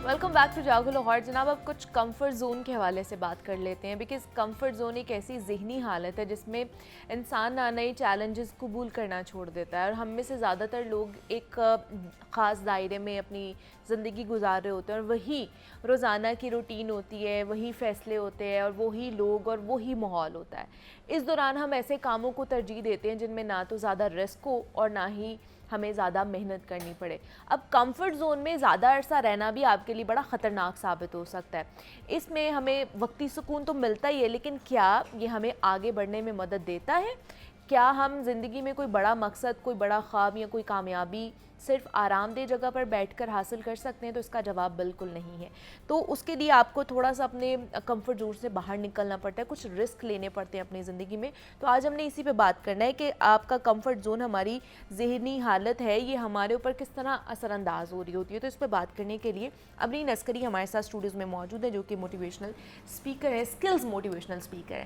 Welcome back to Jago Lahore. جناب اب کچھ کمفرٹ زون کے حوالے سے بات کر لیتے ہیں, بیکاز کمفرٹ زون ایک ایسی ذہنی حالت ہے جس میں انسان نہ نئے چیلنجز قبول کرنا چھوڑ دیتا ہے. اور ہم میں سے زیادہ تر لوگ ایک خاص دائرے میں اپنی زندگی گزار رہے ہوتے ہیں اور وہی روزانہ کی روٹین ہوتی ہے, وہی فیصلے ہوتے ہیں اور وہی لوگ اور وہی ماحول ہوتا ہے. اس دوران ہم ایسے کاموں کو ترجیح دیتے ہیں جن میں نہ تو زیادہ رسک ہو اور نہ ہی ہمیں زیادہ محنت کرنی پڑے. اب کمفرٹ زون میں زیادہ عرصہ رہنا بھی آپ کے لیے بڑا خطرناک ثابت ہو سکتا ہے. اس میں ہمیں وقتی سکون تو ملتا ہی ہے, لیکن کیا یہ ہمیں آگے بڑھنے میں مدد دیتا ہے؟ کیا ہم زندگی میں کوئی بڑا مقصد, کوئی بڑا خواب یا کوئی کامیابی صرف آرام دہ جگہ پر بیٹھ کر حاصل کر سکتے ہیں؟ تو اس کا جواب بالکل نہیں ہے. تو اس کے لیے آپ کو تھوڑا سا اپنے کمفرٹ زون سے باہر نکلنا پڑتا ہے, کچھ رسک لینے پڑتے ہیں اپنی زندگی میں. تو آج ہم نے اسی پہ بات کرنا ہے کہ آپ کا کمفرٹ زون, ہماری ذہنی حالت ہے, یہ ہمارے اوپر کس طرح اثر انداز ہو رہی ہوتی ہے. تو اس پہ بات کرنے کے لیے ابرین عسکری ہمارے ساتھ اسٹوڈیوز میں موجود ہے جو کہ موٹیویشنل اسپیکر ہے, اسکلز موٹیویشنل اسپیکر ہے.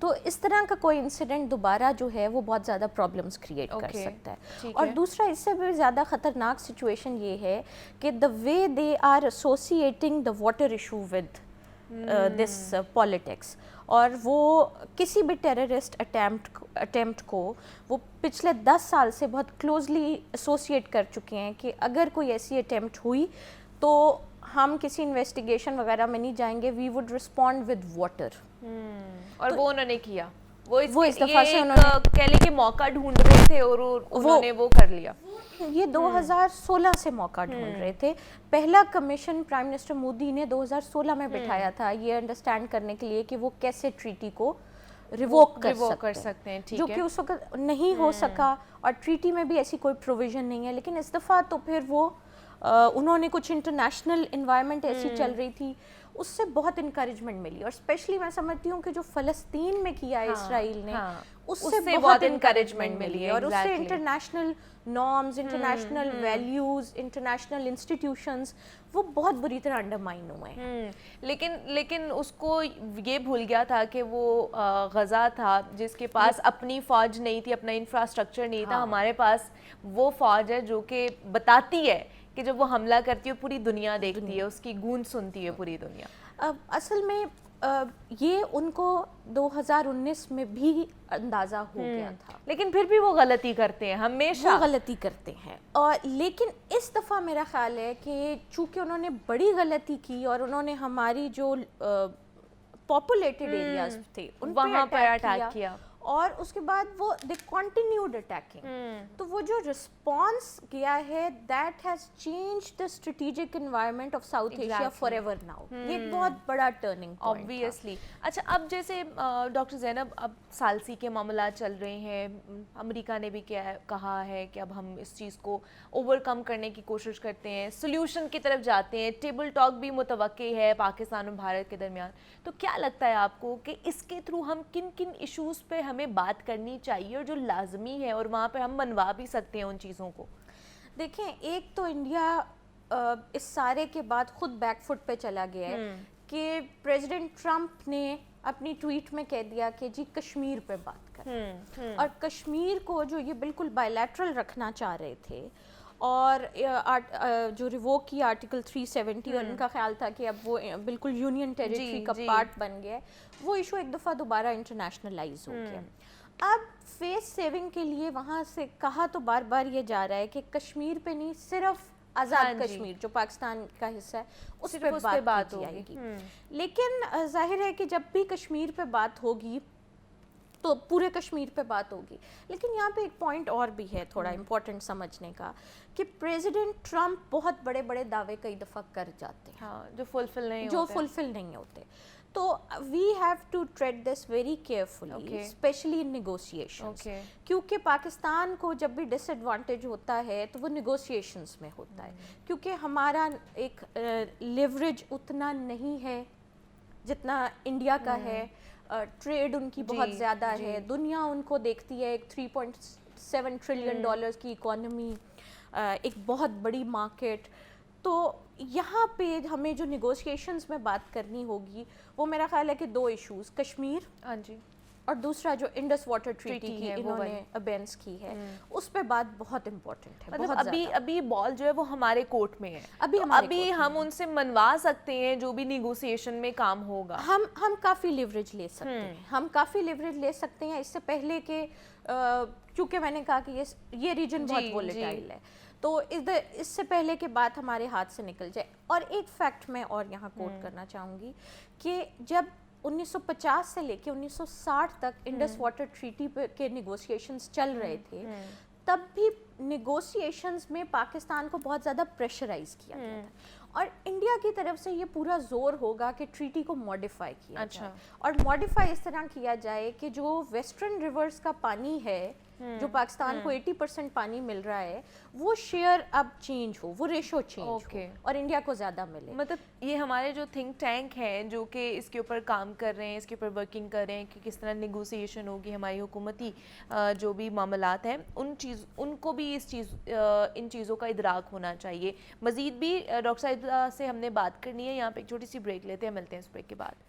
تو اس طرح کا کوئی انسیڈنٹ دوبارہ جو ہے وہ بہت زیادہ پرابلمس کریٹ کر سکتا ہے. اور دوسرا اس سے بھی زیادہ خطرناک سچویشن یہ ہے کہ the way they are associating the water issue with this politics, اور وہ کسی بھی ٹیررسٹ اٹیمپٹ کو وہ پچھلے 10 سال سے بہت کلوزلی ایسوسیٹ کر چکے ہیں کہ اگر کوئی ایسی اٹیمپٹ ہوئی تو ہم کسی انویسٹیگیشن وغیرہ میں نہیں جائیں گے, we would respond with water. اور وہ انہوں نے کیا, وہ اس دفعہ سے کہہ لیں کہ موقع ڈھونڈ رہے تھے اور انہوں نے وہ کر لیا. یہ 2016 سے موقع ڈھونڈ رہے تھے. پہلا کمیشن پرائم منسٹر مودی نے 2016 میں بٹھایا تھا یہ انڈرسٹینڈ کرنے کے لیے کہ وہ کیسے ٹریٹی کو ریووک کر سکتے ہیں, جو کہ اس وقت نہیں ہو سکا, اور ٹریٹی میں بھی ایسی کوئی پروویژن نہیں ہے. لیکن اس دفعہ تو پھر وہ انہوں نے کچھ انٹرنیشنل انوائرمنٹ ایسی چل رہی تھی, اس سے بہت انکریجمنٹ ملی. اور اسپیشلی میں سمجھتی ہوں کہ جو فلسطین میں کیا ہے اسرائیل نے, اس سے بہت انکریجمنٹ ملی ہے, اور اس سے international norms, international values, international institutions وہ بہت بری طرح انڈرمائن ہوئے ہیں. لیکن اس کو یہ بھول گیا تھا کہ وہ غزہ تھا جس کے پاس اپنی فوج نہیں تھی, اپنا انفراسٹرکچر نہیں تھا. ہمارے پاس وہ فوج ہے جو کہ بتاتی ہے کہ جب وہ حملہ کرتی ہے پوری دنیا دیکھتی ہے, اس کی گونج سنتی ہے پوری دنیا. اصل میں یہ ان کو 2019 میں بھی اندازہ ہو گیا تھا, لیکن پھر بھی وہ غلطی کرتے ہیں, ہمیشہ وہ غلطی کرتے ہیں. اور لیکن اس دفعہ میرا خیال ہے کہ چونکہ انہوں نے بڑی غلطی کی اور انہوں نے ہماری جو پاپولیٹڈ ایریاز تھے ان وہاں پر اٹیک کیا, اور اس کے بعد وہ دے کنٹینیوڈ اٹیکنگ. تو وہ جو رسپانس کیا ہے that has change the strategic environment of south Asia for ever now. یہ ایک بہت بڑا ٹرننگ پوائنٹ آبویسلی. اچھا, اب جیسے ڈاکٹر زینب, اب ثالثی کے معاملات چل رہے ہیں, امریکہ نے بھی کہا ہے کہ اب ہم اس چیز کو اوور کم کرنے کی کوشش کرتے ہیں, سولوشن کی طرف جاتے ہیں, ٹیبل ٹاک بھی متوقع ہے پاکستان اور بھارت کے درمیان. تو کیا لگتا ہے آپ کو کہ اس کے تھرو ہم کن کن ایشوز پہ ہمیں بات کرنی چاہیے اور جو لازمی ہے اور وہاں پہ ہم منوا بھی سکتے ہیں ان چیزوں کو؟ دیکھیں, ایک تو انڈیا اس سارے کے بعد خود بیک فٹ پہ چلا گیا ہے کہ پریزیڈنٹ ٹرمپ نے اپنی ٹویٹ میں کہہ دیا کہ جی کشمیر پہ بات کریں, اور کشمیر کو جو یہ بالکل بائی لیٹرل رکھنا چاہ رہے تھے, اور جو ریووک کی آرٹیکل 370 اور ان کا خیال تھا کہ اب وہ بالکل یونین ٹیریٹری کا پارٹ بن گیا ہے, وہ ایشو ایک دفعہ دوبارہ انٹرنیشنلائز ہو گیا. اب فیس سیونگ کے لیے وہاں سے کہا تو بار بار یہ جا رہا ہے کہ کشمیر پہ نہیں, صرف آزاد کشمیر جو پاکستان کا حصہ ہے اس پہ بات کی جائے گی. لیکن ظاہر ہے کہ جب بھی کشمیر پہ بات ہوگی تو پورے کشمیر پہ بات ہوگی. لیکن یہاں پہ ایک پوائنٹ اور بھی ہے تھوڑا امپورٹنٹ سمجھنے کا, کہ پریزیڈنٹ ٹرمپ بہت بڑے بڑے دعوے کئی دفعہ کر جاتے ہیں جو فلفل نہیں ہوتے. تو we have to trade this very carefully, especially in negotiations, کیونکہ پاکستان کو جب بھی ڈس ایڈوانٹیج ہوتا ہے تو وہ نیگوشیشنز میں ہوتا ہے, کیونکہ ہمارا ایک لیوریج اتنا نہیں ہے جتنا انڈیا کا ہے, ٹریڈ ان کی بہت زیادہ ہے, دنیا ان کو دیکھتی ہے, ایک 3.7 ٹریلین ڈالرز کی اکانومی, ایک بہت بڑی مارکیٹ. تو یہاں پہ ہمیں جو نیگوشیشنز میں بات کرنی ہوگی وہ میرا خیال ہے کہ دو ایشوز, کشمیر اور دوسرا جو انڈس واٹر ٹریٹی کی انہوں نے ابینس کی ہے, اس پہ بات بہت امپورٹنٹ ہے. مطلب ابھی بال جو ہے وہ ہمارے کورٹ میں ہے, ابھی ہم ان سے منوا سکتے ہیں جو بھی نیگوسیشن میں کام ہوگا. ہم کافی لیوریج لے سکتے ہیں, اس سے پہلے کہ چونکہ میں نے کہا کہ یہ ریجن بہت وولیٹائل ہے, تو اس سے پہلے کہ بات ہمارے ہاتھ سے نکل جائے. اور ایک فیکٹ میں اور یہاں کوٹ کرنا چاہوں گی کہ جب 1950 سے لے کے 1960 تک انڈس واٹر ٹریٹی کے نیگوشیشنز چل رہے تھے, تب بھی نیگوشیشنز میں پاکستان کو بہت زیادہ پریشرائز کیا گیا تھا, اور انڈیا کی طرف سے یہ پورا زور ہوگا کہ ٹریٹی کو ماڈیفائی کیا جائے, اور ماڈیفائی اس طرح کیا جائے کہ جو ویسٹرن ریورز کا پانی ہے, جو پاکستان کو 80% پانی مل رہا ہے, وہ شیئر اب چینج ہو, وہ ریشو چینج ہو اور انڈیا کو زیادہ ملے. مطلب یہ ہمارے جو تھنک ٹینک ہیں جو کہ اس کے اوپر کام کر رہے ہیں, اس کے اوپر ورکنگ کر رہے ہیں کہ کس طرح نیگوسیشن ہوگی, ہماری حکومتی جو بھی معاملات ہیں ان کو بھی ان چیزوں کا ادراک ہونا چاہیے. مزید بھی ڈاکٹر صاحبہ سے ہم نے بات کرنی ہے, یہاں پہ ایک چھوٹی سی بریک لیتے ہیں, ملتے ہیں اس بریک کے بعد.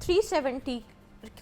370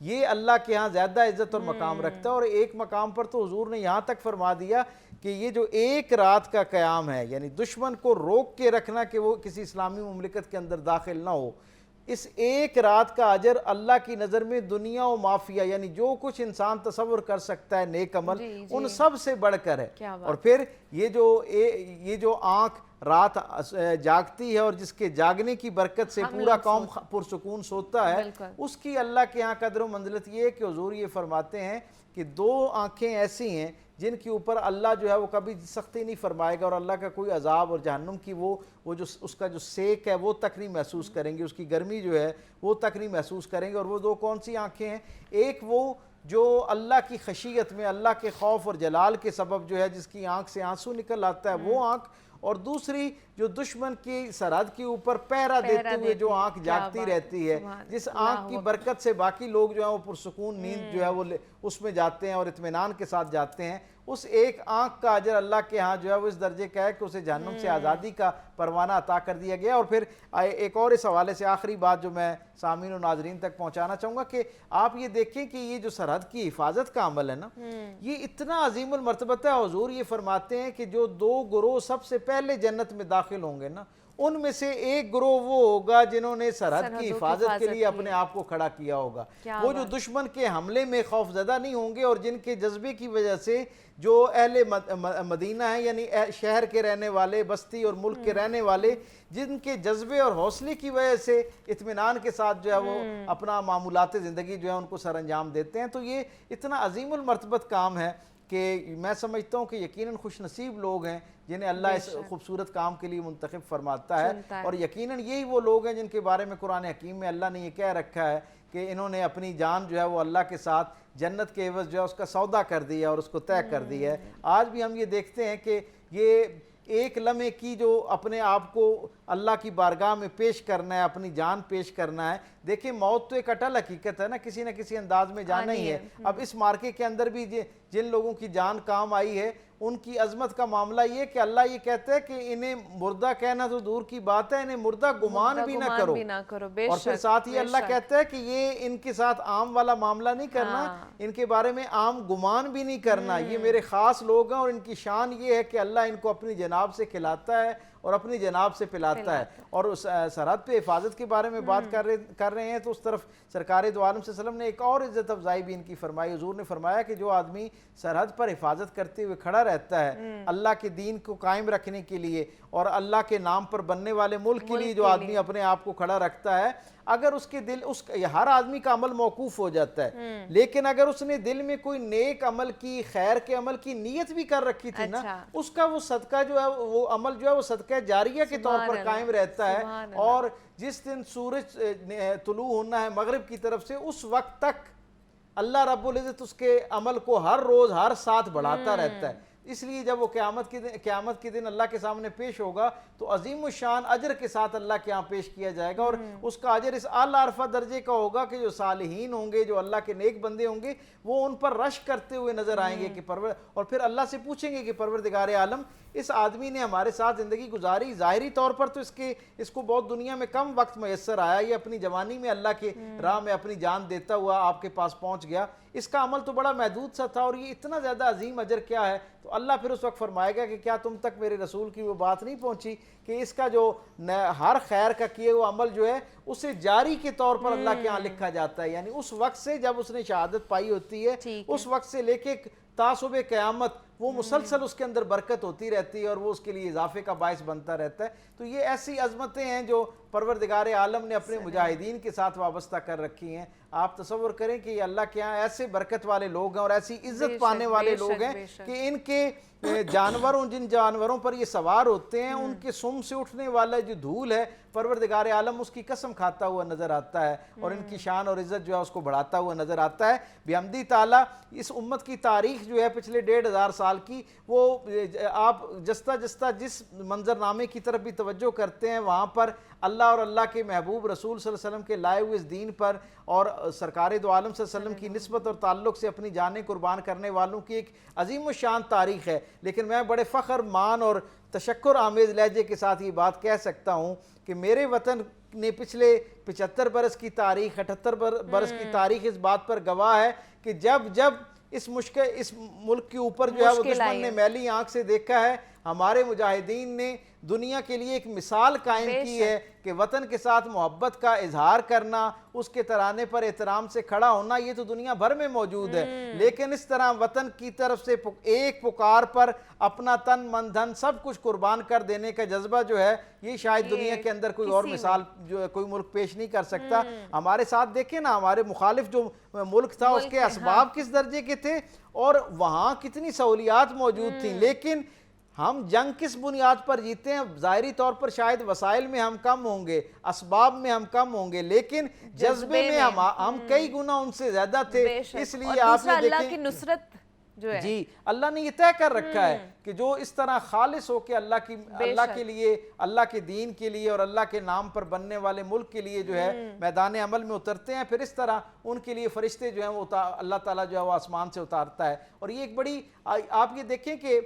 یہ اللہ کے ہاں زیادہ عزت اور مقام رکھتا ہے. اور ایک مقام پر تو حضور نے یہاں تک فرما دیا کہ یہ جو ایک رات کا قیام ہے، یعنی دشمن کو روک کے رکھنا کہ وہ کسی اسلامی مملکت کے اندر داخل نہ ہو، اس ایک رات کا اجر اللہ کی نظر میں دنیا و مافیہ، یعنی جو کچھ انسان تصور کر سکتا ہے نیک عمل، ان سب سے بڑھ کر ہے. اور پھر یہ جو آنکھ رات جاگتی ہے اور جس کے جاگنے کی برکت سے پورا قوم پرسکون سوتا ہے، اس کی اللہ کے ہاں قدر و منزلت یہ ہے کہ حضور یہ فرماتے ہیں کہ 2 آنکھیں ایسی ہیں جن کے اوپر اللہ جو ہے وہ کبھی سختی نہیں فرمائے گا، اور اللہ کا کوئی عذاب اور جہنم کی وہ جو اس کا جو سیک ہے وہ تک نہیں محسوس کریں گے، اس کی گرمی جو ہے وہ تک نہیں محسوس کریں گے. اور وہ 2 کون سی آنکھیں ہیں؟ ایک وہ جو اللہ کی خشیت میں، اللہ کے خوف اور جلال کے سبب جو ہے جس کی آنکھ سے آنسو نکل آتا ہے وہ آنکھ، اور دوسری جو دشمن کی سرحد کے اوپر پہرا دیتے ہوئے جو آنکھ جاگتی رہتی ہے، جس آنکھ کی برکت سے باقی لوگ جو ہیں وہ پرسکون نیند جو ہے وہ اس میں جاتے ہیں اور اطمینان کے ساتھ جاتے ہیں. اس ایک آنکھ کا اجر اللہ کے ہاں جو ہے وہ اس درجے کا ہے کہ اسے جہنم سے آزادی کا پروانہ عطا کر دیا گیا. اور پھر ایک اور اس حوالے سے آخری بات جو میں سامعین و ناظرین تک پہنچانا چاہوں گا کہ آپ یہ دیکھیں کہ یہ جو سرحد کی حفاظت کا عمل ہے نا، یہ اتنا عظیم المرتبت ہے. حضور یہ فرماتے ہیں کہ جو 2 گروہ سب سے پہلے جنت میں داخل ہوں گے نا، ان میں سے ایک گروہ وہ ہوگا جنہوں نے سرحد کی حفاظت کے لیے اپنے آپ کو کھڑا کیا ہوگا. وہ جو دشمن کے حملے میں خوف زدہ نہیں ہوں گے، اور جن کے جذبے کی وجہ سے جو اہل مدینہ ہیں، یعنی شہر کے رہنے والے، بستی اور ملک کے رہنے والے، جن کے جذبے اور حوصلے کی وجہ سے اطمینان کے ساتھ جو ہے وہ اپنا معمولات زندگی جو ہے ان کو سر انجام دیتے ہیں. تو یہ اتنا عظیم المرتبت کام ہے کہ میں سمجھتا ہوں کہ یقیناً خوش نصیب لوگ ہیں جنہیں اللہ اس خوبصورت کام کے لیے منتخب فرماتا ہے. اور یقیناً یہی وہ لوگ ہیں جن کے بارے میں قرآن حکیم میں اللہ نے یہ کہہ رکھا ہے کہ انہوں نے اپنی جان جو ہے وہ اللہ کے ساتھ جنت کے عوض جو ہے اس کا سودا کر دیا اور اس کو طے کر دیا ہے. آج بھی ہم یہ دیکھتے ہیں کہ یہ ایک لمحے کی جو اپنے آپ کو اللہ کی بارگاہ میں پیش کرنا ہے، اپنی جان پیش کرنا ہے. دیکھیں موت تو ایک اٹل حقیقت ہے نا، کسی نہ کسی انداز میں جانا ہی ہے. اب اس مارکے کے اندر بھی جن لوگوں کی جان کام آئی ہے ان کی عظمت کا معاملہ یہ کہ اللہ یہ کہتا ہے کہ انہیں مردہ کہنا تو دور کی بات ہے، انہیں مردہ گمان بھی نہ کرو. اور پھر ساتھ ہی اللہ کہتا ہے کہ یہ ان کے ساتھ عام والا معاملہ نہیں کرنا، ان کے بارے میں عام گمان بھی نہیں کرنا. یہ میرے خاص لوگ ہیں اور ان کی شان یہ ہے کہ اللہ ان کو اپنی جناب سے کھلاتا ہے اور اپنی جناب سے پلاتا ہے. اور اس سرحد پہ حفاظت کے بارے میں بات کر رہے ہیں تو اس طرف سرکار دو عالم صلی اللہ علیہ وسلم نے ایک اور عزت افزائی بھی ان کی فرمائی. حضور نے فرمایا کہ جو آدمی سرحد پر حفاظت کرتے ہوئے کھڑا رہتا ہے اللہ کے دین کو قائم رکھنے کے لیے اور اللہ کے نام پر بننے والے ملک کے لیے جو آدمی اپنے آپ کو کھڑا رکھتا ہے، اگر اس کے دل ہر آدمی کا عمل موقوف ہو جاتا ہے، لیکن اگر اس نے دل میں کوئی نیک عمل کی، خیر کے عمل کی نیت بھی کر رکھی تھی نا، اس کا وہ صدقہ جو ہے وہ عمل جو ہے وہ صدقہ جاریہ کے طور پر قائم رہتا ہے. اور جس دن سورج طلوع ہونا ہے مغرب کی طرف سے، اس وقت تک اللہ رب العزت اس کے عمل کو ہر روز ہر ساتھ بڑھاتا رہتا ہے. اس لیے جب وہ قیامت کے دن اللہ کے سامنے پیش ہوگا تو عظیم الشان اجر کے ساتھ اللہ کے ہاں پیش کیا جائے گا. اور اس کا اجر اس اعلیٰ عرفہ درجے کا ہوگا کہ جو صالحین ہوں گے، جو اللہ کے نیک بندے ہوں گے، وہ ان پر رشک کرتے ہوئے نظر آئیں گے کہ اور پھر اللہ سے پوچھیں گے کہ پروردگار عالم، اس آدمی نے ہمارے ساتھ زندگی گزاری، ظاہری طور پر تو اس کو بہت دنیا میں کم وقت میسر آیا، یہ اپنی جوانی میں اللہ کے راہ میں اپنی جان دیتا ہوا آپ کے پاس پہنچ گیا، اس کا عمل تو بڑا محدود سا تھا اور یہ اتنا زیادہ عظیم اجر کیا ہے. تو اللہ پھر اس وقت فرمائے گا کہ کیا تم تک میرے رسول کی وہ بات نہیں پہنچی کہ اس کا جو ہر خیر کا کیے وہ عمل جو ہے اسے جاری کے طور پر اللہ کے ہاں لکھا جاتا ہے. یعنی اس وقت سے جب اس نے شہادت پائی ہوتی ہے، اس وقت سے لے کے تا صبح قیامت وہ مسلسل اس کے اندر برکت ہوتی رہتی ہے اور وہ اس کے لیے اضافے کا باعث بنتا رہتا ہے. تو یہ ایسی عظمتیں ہیں جو پروردگار عالم نے اپنے مجاہدین کے ساتھ وابستہ کر رکھی ہیں. آپ تصور کریں کہ یہ اللہ کے ہاں ایسے برکت والے لوگ ہیں اور ایسی عزت پانے والے لوگ ہیں کہ ان کے جن جانوروں پر یہ سوار ہوتے ہیں ان کے سم سے اٹھنے والا جو دھول ہے پروردگار عالم اس کی قسم کھاتا ہوا نظر آتا ہے اور ان کی شان اور عزت جو ہے اس کو بڑھاتا ہوا نظر آتا ہے. بحمدی تعالیٰ اس امت کی تاریخ جو ہے پچھلے 1500 سال کی، وہ آپ جستا جستا جس منظرنامے کی طرف بھی توجہ کرتے ہیں وہاں پر اللہ اور اللہ کے محبوب رسول صلی اللہ علیہ وسلم کے لائے ہوئے اس دین پر اور سرکار دو عالم صلی اللہ علیہ وسلم کی نسبت اور تعلق سے اپنی جانیں قربان کرنے والوں کی ایک عظیم الشان تاریخ ہے. لیکن میں بڑے فخر مان اور تشکر آمیز لہجے کے ساتھ یہ بات کہہ سکتا ہوں کہ میرے وطن نے پچھلے 75 برس کی تاریخ، 78 برس کی تاریخ اس بات پر گواہ ہے کہ جب اس ملک کے اوپر جو ہے وہ دشمن نے میلی آنکھ سے دیکھا ہے، ہمارے مجاہدین نے دنیا کے لیے ایک مثال قائم کی ہے کہ وطن کے ساتھ محبت کا اظہار کرنا، اس کے ترانے پر احترام سے کھڑا ہونا، یہ تو دنیا بھر میں موجود ہے. لیکن اس طرح وطن کی طرف سے ایک پکار پر اپنا تن من دھن سب کچھ قربان کر دینے کا جذبہ جو ہے، یہ شاید دنیا کے اندر کوئی اور مثال جو ہے کوئی ملک پیش نہیں کر سکتا. ہمارے ساتھ دیکھیں نا، ہمارے مخالف جو ملک تھا اس کے اسباب کس درجے کے تھے اور وہاں کتنی سہولیات موجود تھیں، لیکن ہم جنگ کس بنیاد پر جیتے ہیں؟ ظاہری طور پر شاید وسائل میں ہم کم ہوں گے، اسباب میں ہم کم ہوں گے، لیکن جذبے میں ہم کئی گنا ان سے زیادہ تھے. اس لیے آپ یہ دیکھیں اللہ کی نصرت جو ہے، جی اللہ نے یہ طے کر رکھا ہے کہ جو اس طرح خالص ہو کے اللہ کے لیے، اللہ کے دین کے لیے اور اللہ کے نام پر بننے والے ملک کے لیے جو ہے میدان عمل میں اترتے ہیں، پھر اس طرح ان کے لیے فرشتے جو ہیں وہ اللہ تعالیٰ جو ہے وہ آسمان سے اتارتا ہے. اور یہ ایک بڑی، آپ یہ دیکھیں کہ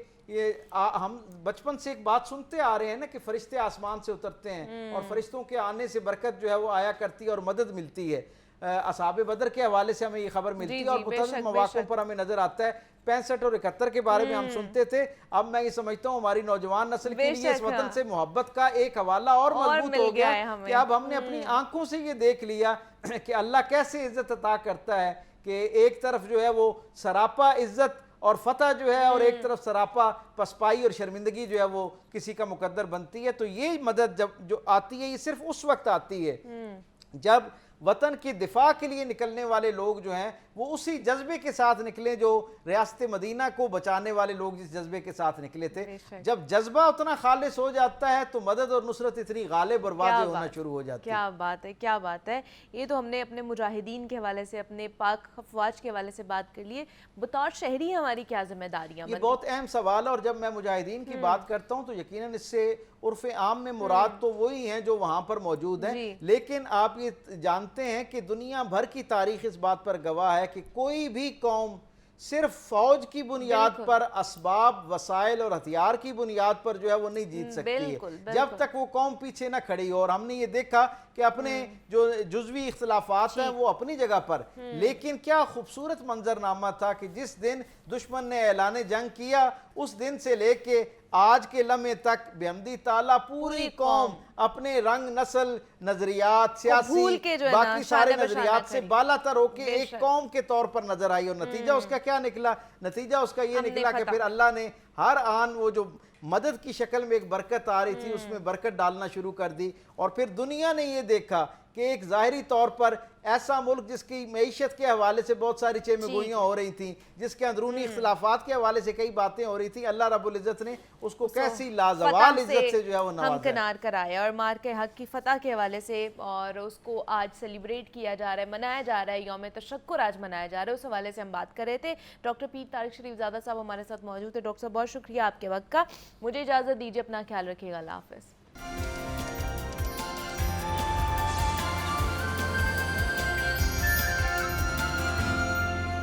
ہم بچپن سے ایک بات سنتے آ رہے ہیں نا کہ فرشتے آسمان سے اترتے ہیں اور فرشتوں کے آنے سے برکت جو ہے وہ آیا کرتی ہے اور مدد ملتی ہے. اصحاب بدر کے حوالے سے ہمیں یہ خبر ملتی ہے اور متعدد مواقع پر ہمیں نظر آتا ہے. 65 اور 71 کے بارے میں ہم سنتے تھے. اب میں یہ سمجھتا ہوں ہماری نوجوان نسل کے لیے اس وطن سے محبت کا ایک حوالہ اور مضبوط ہو گیا کہ اب ہم نے اپنی آنکھوں سے یہ دیکھ لیا کہ اللہ کیسے عزت عطا کرتا ہے، کہ ایک طرف جو ہے وہ سراپا عزت اور فتح جو ہے اور ایک طرف سراپا پسپائی اور شرمندگی جو ہے وہ کسی کا مقدر بنتی ہے. تو یہ مدد جب جو آتی ہے یہ صرف اس وقت آتی ہے جب وطن کی دفاع کے لیے نکلنے والے لوگ جو ہیں وہ اسی جذبے کے ساتھ نکلیں جو ریاست مدینہ کو بچانے والے لوگ جس جذبے کے ساتھ نکلے تھے. جب جذبہ اتنا خالص ہو جاتا ہے تو مدد اور نصرت اتنی غالب اور واضح ہونا شروع ہو جاتی ہے. کیا بات ہے، کیا بات ہے. یہ تو ہم نے اپنے مجاہدین کے حوالے سے، اپنے پاک افواج کے حوالے سے بات کر لیے. بطور شہری ہماری کیا ذمہ داریاں؟ یہ بہت اہم سوال ہے، اور جب میں مجاہدین کی بات کرتا ہوں تو یقیناً اس سے عرف عام میں مراد تو وہی ہیں جو وہاں پر موجود ہیں. لیکن آپ یہ جانتے ہیں کہ دنیا بھر کی تاریخ اس بات پر گواہ ہے کہ کوئی بھی قوم صرف فوج کی بنیاد پر، اسباب، وسائل اور ہتھیار کی بنیاد پر جو ہے وہ نہیں جیت سکتی ہے جب تک وہ قوم پیچھے نہ کھڑی ہو. اور ہم نے یہ دیکھا کہ اپنے جو جزوی اختلافات ہیں وہ اپنی جگہ پر، لیکن کیا خوبصورت منظرنامہ تھا کہ جس دن دشمن نے اعلان جنگ کیا اس دن سے لے کے آج کے لمحے تک بحمدی تعالیٰ پوری قوم اپنے رنگ، نسل، نظریات، سیاسی باقی سارے نظریات سے بالا تر ہو کے ایک قوم کے طور پر نظر آئی. اور نتیجہ اس کا کیا نکلا؟ نتیجہ اس کا یہ نکلا کہ پھر اللہ نے ہر آن وہ جو مدد کی شکل میں ایک برکت آ رہی تھی اس میں برکت ڈالنا شروع کر دی. اور پھر دنیا نے یہ دیکھا کہ ایک ظاہری طور پر ایسا ملک جس کی معیشت کے حوالے سے بہت ساری چیمیں گوئیاں ہو رہی تھیں، جس کے اندرونی اختلافات کے حوالے سے کئی باتیں ہو رہی تھیں، اللہ رب العزت نے اس کو کیسی لازوال عزت سے جو ہے وہ نوازا، ہمکنار کرایا. اور مار کے حق کی فتح کے حوالے سے اور اس کو آج سیلیبریٹ کیا جا رہا ہے، منایا جا رہا ہے، یوم تشکر آج منایا جا رہا ہے، اس حوالے سے ہم بات کر رہے تھے. ڈاکٹر پیر طارق شریف زادہ صاحب ہمارے ساتھ موجود تھے. ڈاکٹر صاحب بہت شکریہ آپ کے وقت کا. مجھے اجازت دیجیے، اپنا خیال رکھیے گا. اللہ حافظ.